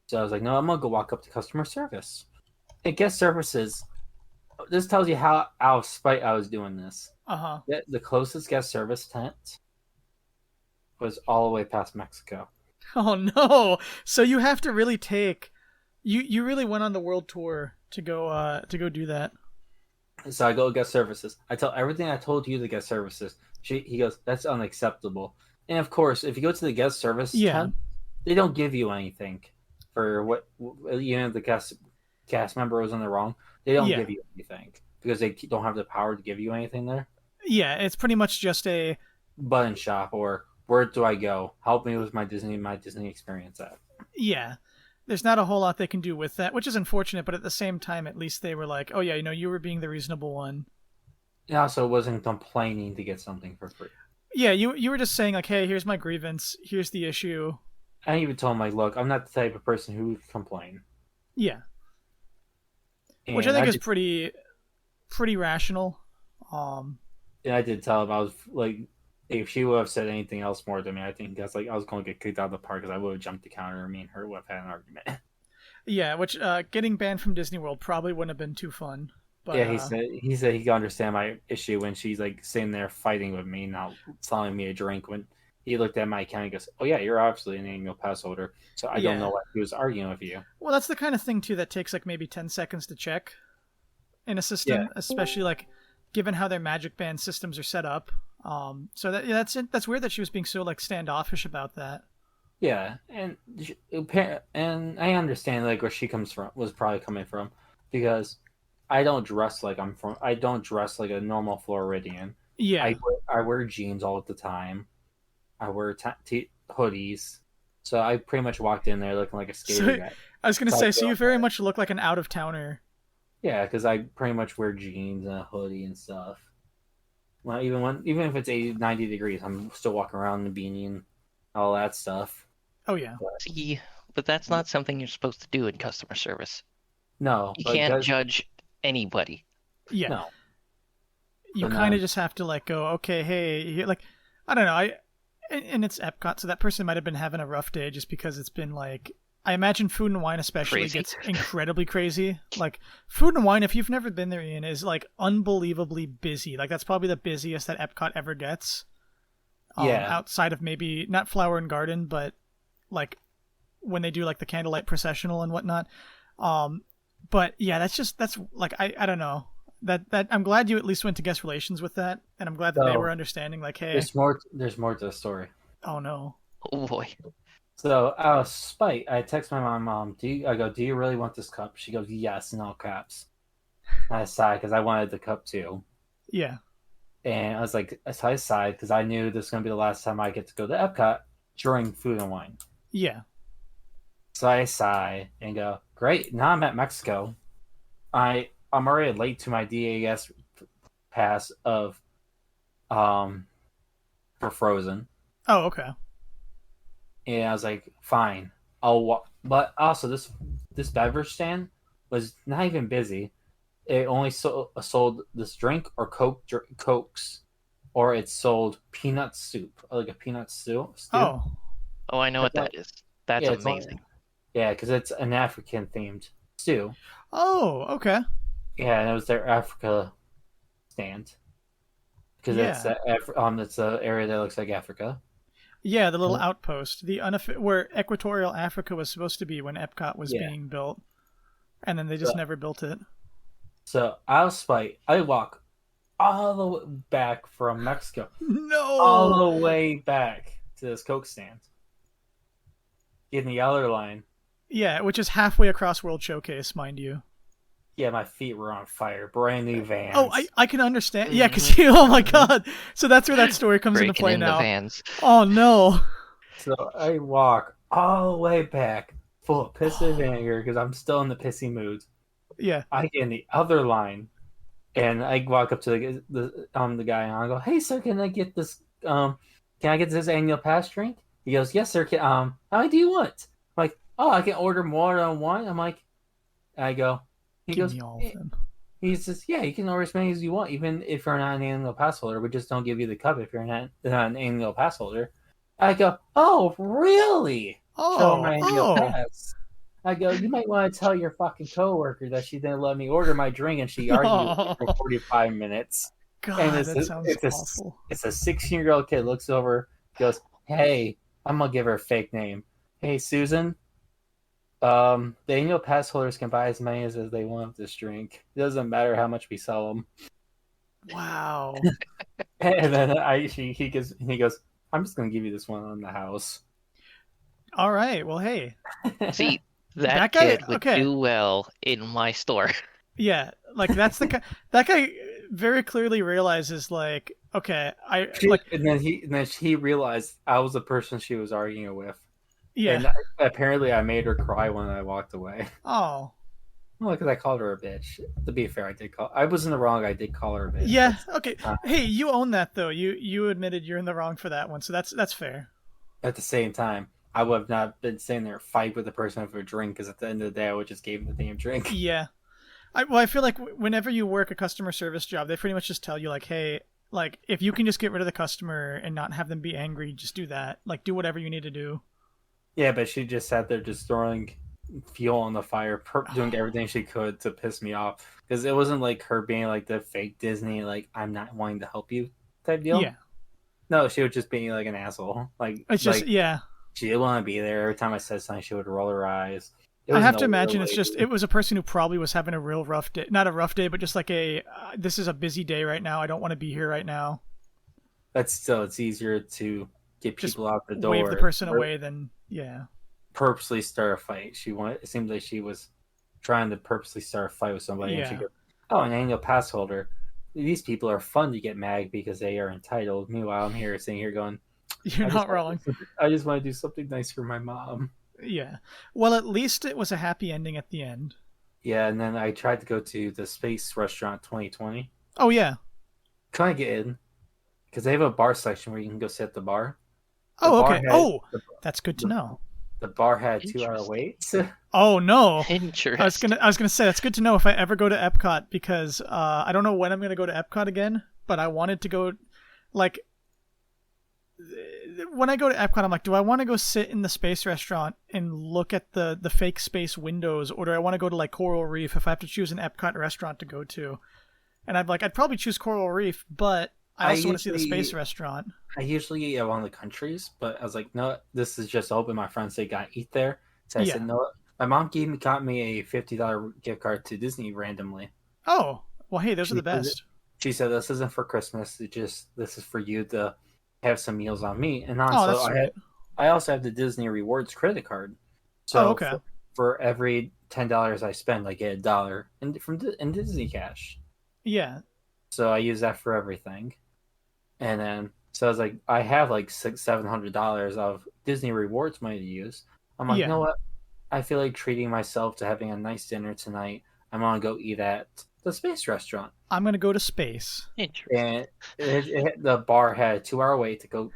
So I was like, no, I'm gonna go walk up to customer service. And guest services. This tells you how out of spite I was doing this. Uh huh. The closest guest service tent was all the way past Mexico. Oh no! So you have to really take you really went on the world tour to go do that. So I go to guest services. I tell everything I told you to guest services. He goes, that's unacceptable. And of course, if you go to the guest service Yeah, tent, they don't give you anything for what the cast member was in the wrong. They don't yeah, give you anything because they don't have the power to give you anything there. yeah. It's pretty much just a Button shop or where do I go? Help me with my Disney experience app. yeah. There's not a whole lot they can do with that, which is unfortunate. But at the same time, at least they were like, oh yeah, you were being the reasonable one. And also wasn't complaining to get something for free. Yeah, you were just saying like, hey, here's my grievance, here's the issue. I even told him like, look, I'm not the type of person who would complain. Yeah, which I And think is pretty rational. I did tell him I was like, if she would have said anything else more to me, I think that's like I was going to get kicked out of the park because I would have jumped the counter and me and her would have had an argument. Yeah, which getting banned from Disney World probably wouldn't have been too fun. But Yeah, he said he could understand my issue when she's like sitting there fighting with me, not selling me a drink. When he looked at my account, he goes, "Oh yeah, you're obviously an annual pass holder." So I don't know yeah, why he was arguing with you. well, that's the kind of thing too that takes like maybe 10 seconds to check in a Yeah, system, especially like given how their Magic Band systems are set up. So that yeah, that's it. That's weird that she was being so like standoffish about that. yeah, and I understand like where she comes from was probably coming from because I don't dress like I'm from. I don't dress like a normal Floridian. Yeah. I wear jeans all the time. I wear hoodies. So I pretty much walked in there looking like a skater So guy. I was gonna So I say, so feel you very much look like an out of towner. yeah, because I pretty much wear jeans and a hoodie and stuff. Well, even if it's 80, 90 degrees, I'm still walking around in a beanie and all that stuff. Oh yeah. But See, but that's not something you're supposed to do in customer service. no, You but can't guys, judge anybody. Yeah. no, You but kind no, of just have to like go, okay, hey, like I don't know, and it's Epcot, so that person might have been having a rough day just because it's been like I imagine Food and Wine especially Crazy. gets incredibly crazy. Like Food and Wine, if you've never been there, Ian, is like unbelievably busy. Like that's probably the busiest that Epcot ever gets. yeah. Outside of maybe not Flower and Garden, but like when they do like the candlelight processional and whatnot. Um, but yeah, that's like I don't know. That I'm glad you at least went to guest relations with that, and I'm glad that they were So understanding. Like, hey, there's more. There's more to the story. oh no, Oh boy. So out of spite, I text my mom. I go, do you really want this cup? She goes, yes, in all caps. And I sighed because I wanted the cup too. yeah, And I was like, so I sighed because I knew this was going to be the last time I get to go to Epcot during Food and Wine. yeah, So I sigh and go, great. Now I'm at Mexico. I'm already late to my DAS pass of for Frozen. oh okay, And I was like, fine, I'll walk. But also, this beverage stand was not even busy. it only sold this drink or cokes, or it sold peanut soup, like a peanut stew. Oh, Oh, I know what that is. That's Yeah, it's only, amazing. yeah, because it's an African themed stew. oh, okay, Yeah, and it was their Africa stand because yeah, it's the area that looks like Africa. yeah. The little outpost, where Equatorial Africa was supposed to be when Epcot was Yeah. being built, and then they just So, never built it. so out of spite, I walk all the way back from Mexico, all No. the way back to this Coke stand, getting the other line. Yeah, which is halfway across World Showcase, mind you. Yeah, my feet were on fire. Brand new Oh, Vans. I can understand. Yeah, Mhm. because oh my god. So that's where that story comes into Breaking play in the now. vans. Oh no. So I walk all the way back, full of piss and vinegar, because I'm still in the pissy mood. Yeah. I get in the other line, and I walk up to the guy, and I go, "Hey, sir, can I get this annual pass drink?" He goes, "Yes, sir. How many do you want?" I'm like, "Oh, I can order more than one." I'm like, I go, he Give goes, me all of them. he says, "Yeah, you can order as many as you want, even if you're not an annual pass holder. We just don't give you the cup if you're not an annual pass holder." I go, "Oh, really?" Show Oh, my annual oh. pass. I go, "You might want to tell your fucking coworker that she didn't let me order my drink, and she argued with me for Oh, 45 minutes." And God, that sounds awful. it's a 16-year-old kid looks over, goes, "Hey, I'm gonna give her a fake name. Hey, Susan, the annual pass holders can buy as many as they want of this drink. It doesn't matter how much we sell them." Wow. And then he goes, "I'm just gonna give you this one on the house." All right. Well, hey, See, that that guy. kid would Okay. do well in my store. Yeah, like that's the that guy very clearly realizes like, okay, I like, And then he realized I was the person she was arguing with, yeah. and apparently I made her cry when I walked away. Oh, Well, because I called her a bitch. To be fair, I was in the wrong. I did call her a bitch. yeah. But Okay. Hey, you own that though. You admitted you're in the wrong for that one, so that's fair. at the same time, I would have not been sitting there fight with the person over a drink, because at the end of the day, I would just give him the damn drink. Yeah. I feel like whenever you work a customer service job, they pretty much just tell you like, hey, like if you can just get rid of the customer and not have them be angry, just do that. Like do whatever you need to do. Yeah, but she just sat there just throwing fuel on the fire, doing everything she could to piss me off. Because it wasn't like her being like the fake Disney, like I'm not wanting to help you type deal. Yeah. No, she was just being like an asshole. It's just yeah. She didn't want to be there. Every time I said something, she would roll her eyes. It I was have an to older imagine it's just lady. it was a person who probably was having a real rough day, not a rough day, but just like a this is a busy day right now. I don't want to be here right now. But still, it's easier to get Just people out the wave the door. person away than yeah. Purposely start a fight. It seemed like she was trying to purposely start a fight with somebody, and she Yeah. goes, "Oh, an annual pass holder. These people are fun to get mad because they are entitled." Meanwhile, I'm here sitting here going, You're not wrong. I just want to do something nice for my mom." Yeah. Well, at least it was a happy ending at the end. Yeah, and then I tried to go to the Space Restaurant 2020. Oh yeah. Can I get in? Because they have a bar section where you can go sit at the bar. The Oh bar okay. had Oh, the, that's good to know. the bar had 2 hour Interesting. waits. Oh no. Interesting. I was gonna say that's good to know if I ever go to Epcot because I don't know when I'm gonna go to Epcot again, but I wanted to go like when I go to Epcot, I'm like, do I want to go sit in the space restaurant and look at the fake space windows, or do I want to go to like Coral Reef if I have to choose an Epcot restaurant to go to? And I'd probably choose Coral Reef, but I also want to see the space restaurant. I usually eat at one of the countries, but I was like, no, this is just open. My friends say gotta eat there, so I Yeah. said no. My mom got me a $50 gift card to Disney randomly. Oh, well, hey, those are She the best. she said this isn't for Christmas. This is for you to have some meals on me. And Oh, also that's sweet. I also have the Disney Rewards credit card. Oh, So okay. for every $10 I spend, I get $1 in Disney cash. Yeah. So I use that for everything. And then so I was like, I have like $700 of Disney Rewards money to use. I'm like, you Yeah. know what? I feel like treating myself to having a nice dinner tonight. I'm gonna go eat at the space restaurant. I'm gonna go to space. Interesting. And the bar had a 2 hour wait to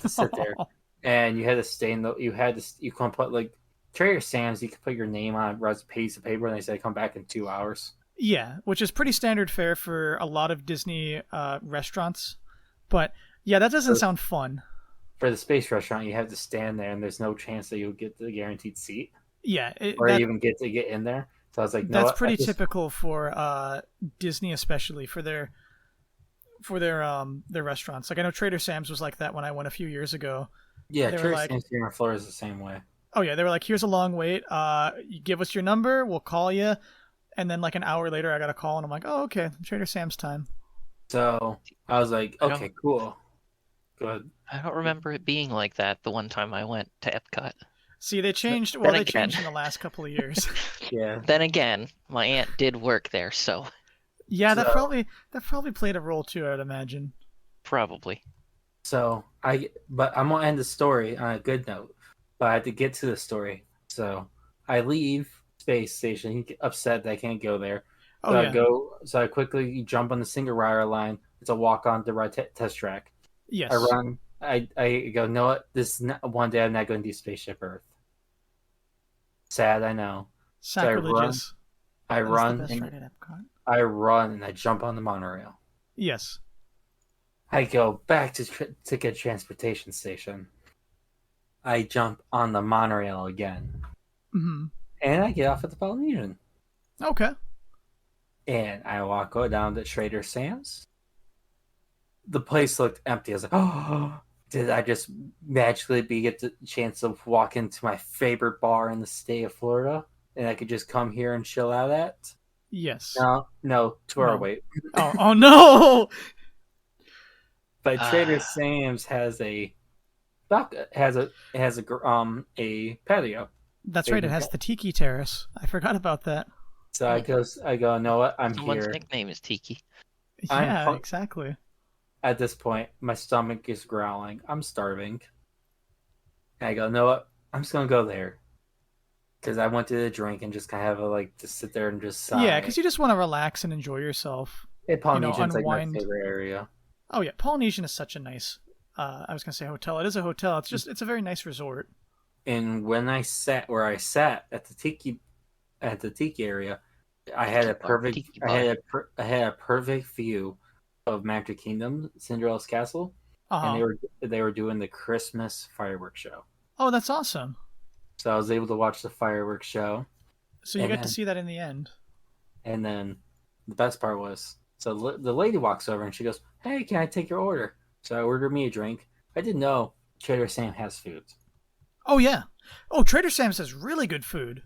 sit there, and you had to stay in the you can put like Trader Sam's, you could put your name on a piece of paper, and they say come back in 2 hours. Yeah, which is pretty standard fare for a lot of Disney restaurants. But yeah, that doesn't For, sound fun. for the space restaurant, you have to stand there, and there's no chance that you'll get the guaranteed seat Yeah, or even get to get in there. So I was like, no, that's what? I pretty just typical for Disney, especially for their restaurants. Like I know Trader Sam's was like that when I went a few years ago. yeah, They were Trader like, Sam's here in Florida is the same way. "Oh yeah," they were like, "Here's a long wait. You give us your number, we'll call you." And then like an hour later, I got a call, and I'm like, "Oh okay, Trader Sam's time." So I was like, I don't okay, cool, good. I don't remember it being like that the one time I went to Epcot. See, they changed. Well, Then they again, changed in the last couple of years. Yeah. then again, my aunt did work there, so Yeah, So that probably played a role too. I'd imagine. probably. but I'm gonna end the story on a good note. But I had to get to the story. So I leave space station. He get upset that I can't go there. Oh So I yeah, go. So I quickly jump on the single rider line. It's a walk on the right test track. I yes, run. I go. No, what? This is not, one day I'm not going to do Spaceship Earth. Sad, I know. So I run. sacrilegious. I That is the run best and ride at Epcot. I jump on the monorail. Yes. I go back to get transportation station. I jump on the monorail again, Hmm. and I get off at the Polynesian. Okay. And I go down to Trader Sam's. The place looked empty. I was like, oh, did I just magically get the chance to walk into my favorite bar in the state of Florida, and I could just come here and chill out at? Yes. No, no, 2 hour No. wait. Oh. Oh no. But Trader Ah, Sam's has a patio. That's Where you right. It can has the Tiki Terrace. I forgot about that. So hmm. I go, you know what? I'm Someone's here. nickname is Tiki. I'm Yeah. hung- Exactly. at this point. My stomach is growling. I'm starving. And I go, you know what? I'm just gonna go there because I wanted to drink and just kind of have just sit there and just Yeah, sigh. because you just want to relax and enjoy yourself. And Polynesian's like my Unwind. favorite area. Oh yeah, Polynesian is such a nice. I was gonna say hotel. It is a hotel. It's a very nice resort. And when I sat where I sat at the tiki area, Tiki bar. Tiki bar. I had a perfect view of Magic Kingdom, Cinderella's castle, Uh and huh. they were doing the Christmas fireworks show. Oh, that's awesome. So I was able to watch the fireworks show, So you and got to then see that in the end. the best part was the lady walks over and she goes, "Hey, can I take your order?" So I ordered me a drink. I didn't know Trader Sam has food. Oh yeah. Oh, Trader Sam's has really good food.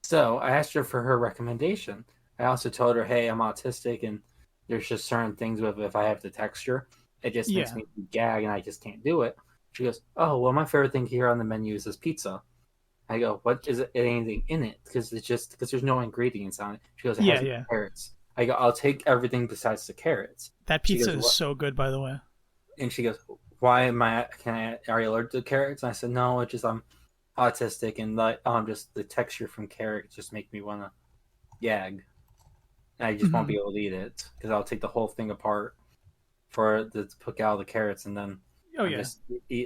So I asked her for her recommendation. I also told her, "Hey, I'm autistic, and there's just certain things with if I have the texture, it just makes Yeah. me gag, and I just can't do it." She goes, "Oh, well, my favorite thing here on the menu is this pizza." I go, "What is it? Anything in it? Because there's no ingredients on it." She goes, "It Yeah, has yeah. carrots." I go, "I'll take everything besides the carrots." That She pizza goes, is "What?" so good, by the way. And she goes, "Why am I? Are you allergic to carrots?" And I said, "No, it's just I'm autistic, and just the texture from carrots just make me want to gag. And I just won't Hmm. be able to eat it because I'll take the whole thing apart to pick out the carrots, and then Oh yeah.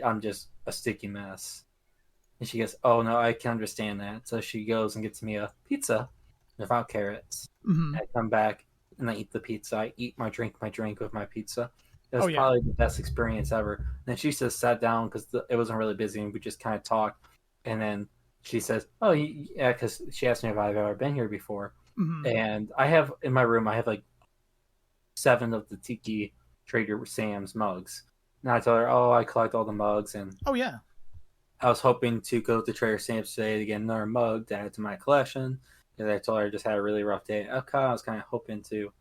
I'm just a sticky mess." And she goes, "Oh no, I can understand that." So she goes and gets me a pizza without carrots. Hmm. I come back and I eat the pizza. I eat my drink with my pizza. It Oh was yeah. probably the best experience ever. And then she just sat down because it wasn't really busy, and we just kind of talked. And then she says, "Oh yeah," because she asked me if I've ever been here before. Hmm. And I have in my room, I have like 7 of the Tiki Trader Sam's mugs. And I told her, "Oh, I collect all the mugs," and Oh yeah. I was hoping to go to Trader Sam's today to get another mug to add to my collection because I told her I just had a really rough day at Epcot. I was kind of hoping to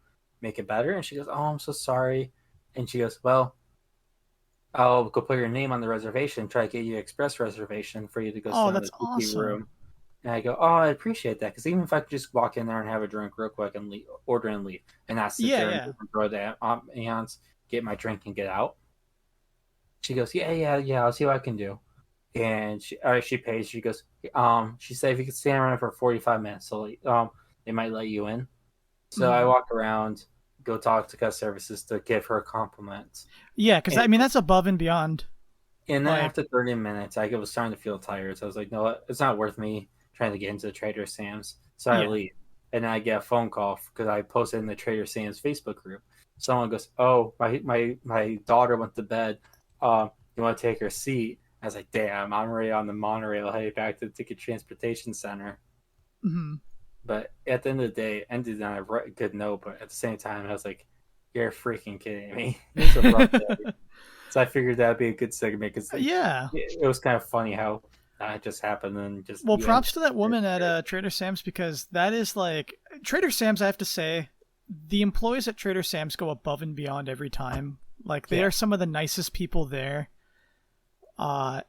make it better, and she goes, "Oh, I'm so sorry," and she goes, "Well, I'll go put your name on the reservation, try to get you an express reservation for you to go sit Oh, in the that's Tiki awesome. room." And I go, "Oh, I appreciate that because even if I could just walk in there and have a drink real quick and order and leave, and not sit Yeah, there and yeah. enjoy the ambiance, get my drink and get out." She goes, "Yeah, yeah, yeah. I'll see what I can do." And she pays. She goes, she said if you could stand around for 45 minutes, so they might let you in. So I Hmm. walk around, go talk to customer services to give her a compliment. Yeah, because And I mean that's above and beyond. and then Like, after 30 minutes, I was starting to feel tired. So I was like, no, it's not worth me trying to get into Trader Sam's. So I yeah. leave. and then I get a phone call because I posted in the Trader Sam's Facebook group. Someone goes, "Oh, my daughter went to bed. You want to take her seat?" I was like, "Damn, I'm already on the monorail headed back to the ticket transportation center." Hmm. But at the end of the day, it ended on a good note. But at the same time, I was like, "You're freaking kidding me." It was a rough day. So I figured that'd be a good segment because Yeah. it was kind of funny how that just happened and just Well, you ended props to that woman at Trader Sam's, because that is like Trader Sam's. I have to say, the employees at Trader Sam's go above and beyond every time. Like they Yeah. are some of the nicest people there. Uh,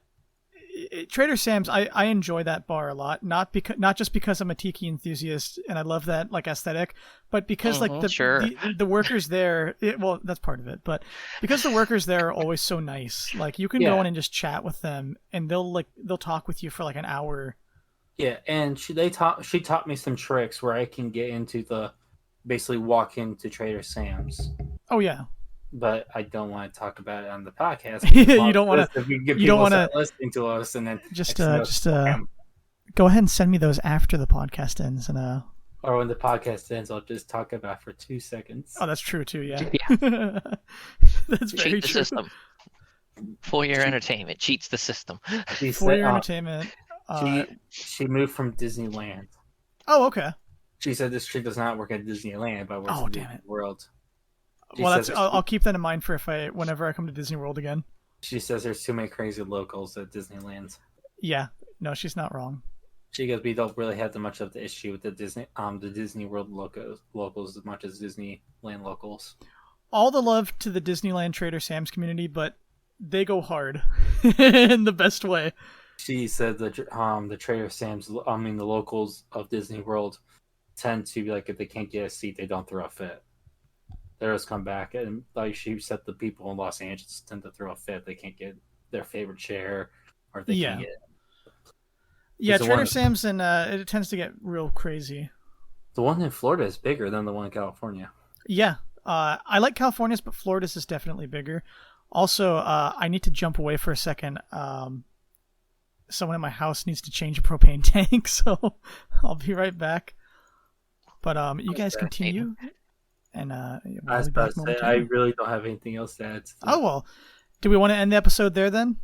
Trader Sam's, I enjoy that bar a lot. Not just because I'm a tiki enthusiast and I love that like aesthetic, but because like Sure. the workers there. Well, that's part of it, but because the workers there are always so nice. Like you can go Yeah. in and just chat with them, and they'll talk with you for like an hour. Yeah, and she taught me some tricks where I can get into the basically walk into Trader Sam's, Oh yeah, but I don't want to talk about it on the podcast because you don't want to. if we get You don't people want start to listening to us and then just next thing you know, spam. go ahead and send me those after the podcast ends, and Or when the podcast ends, I'll just talk about it for 2 seconds. oh, that's true too. Yeah, Yeah. that's very Cheat the true. system. For your entertainment, cheats the system. She For said your entertainment. she moved from Disneyland. Oh, okay. She said this chick does not work at Disneyland, but works Oh, at damn Disney it. World. She Well, says that's I'll keep that in mind for whenever I come to Disney World again. she says there's too many crazy locals at Disneyland. Yeah, no, she's not wrong. She goes, we don't really have much of the issue with the Disney World locals as much as Disneyland locals. All the love to the Disneyland Trader Sam's community, but they go hard in the best way. She said that the Trader Sam's, the locals of Disney World tend to be like if they can't get a seat, they don't throw a fit. They just come back, and like she said, the people in Los Angeles tend to throw a fit. They can't get their favorite chair, or they can't get. Yeah, the Trader one- Sam's, and it tends to get real crazy. The one in Florida is bigger than the one in California. Yeah, I like California's, but Florida's is definitely bigger. Also, I need to jump away for a second. Someone in my house needs to change a propane tank, so I'll be right back. But you guys continue, and we'll I was be about back to say, I momentarily. really don't have anything else to add. Oh well, do we want to end the episode there then?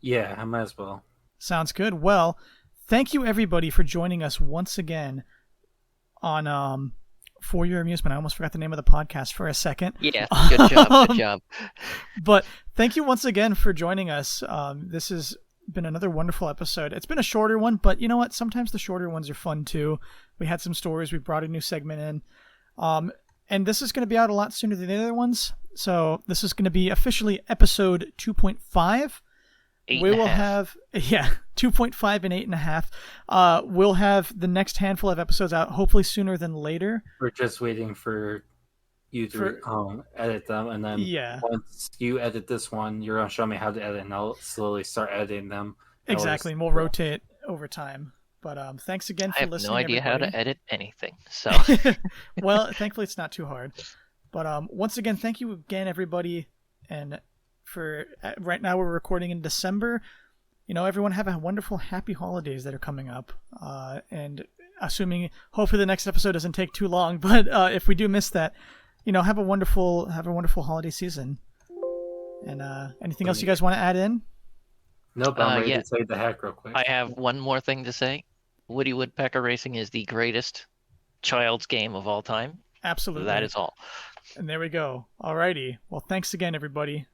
Yeah, I might as well. Sounds good. Well, thank you everybody for joining us once again on For Your Amusement. I almost forgot the name of the podcast for a second. Yeah, good job, good job. But thank you once again for joining us. This has been another wonderful episode. It's been a shorter one, but you know what? Sometimes the shorter ones are fun too. We had some stories. We brought a new segment in. And this is going to be out a lot sooner than the other ones. So this is going to be officially episode 2.5. We will have 2.5 and 8.5. We'll have the next handful of episodes out hopefully sooner than later. We're just waiting for you to edit them, and then once you edit this one, you're gonna show me how to edit, and I'll slowly start editing them. Exactly, and we'll rotate over time. But thanks again for listening. I have no idea everybody. how to edit anything, so well, thankfully it's not too hard. But once again, thank you again, everybody, and for right now we're recording in December. You know, everyone have a wonderful, happy holidays that are coming up. And assuming, hopefully, the next episode doesn't take too long. But if we do miss that, you know, have a wonderful holiday season. And anything else you guys want to add in? Nope, I'm ready to say the hack real quick. I have one more thing to say. Woody Woodpecker Racing is the greatest child's game of all time. Absolutely. That is all. And there we go. Alrighty. Well, thanks again, everybody.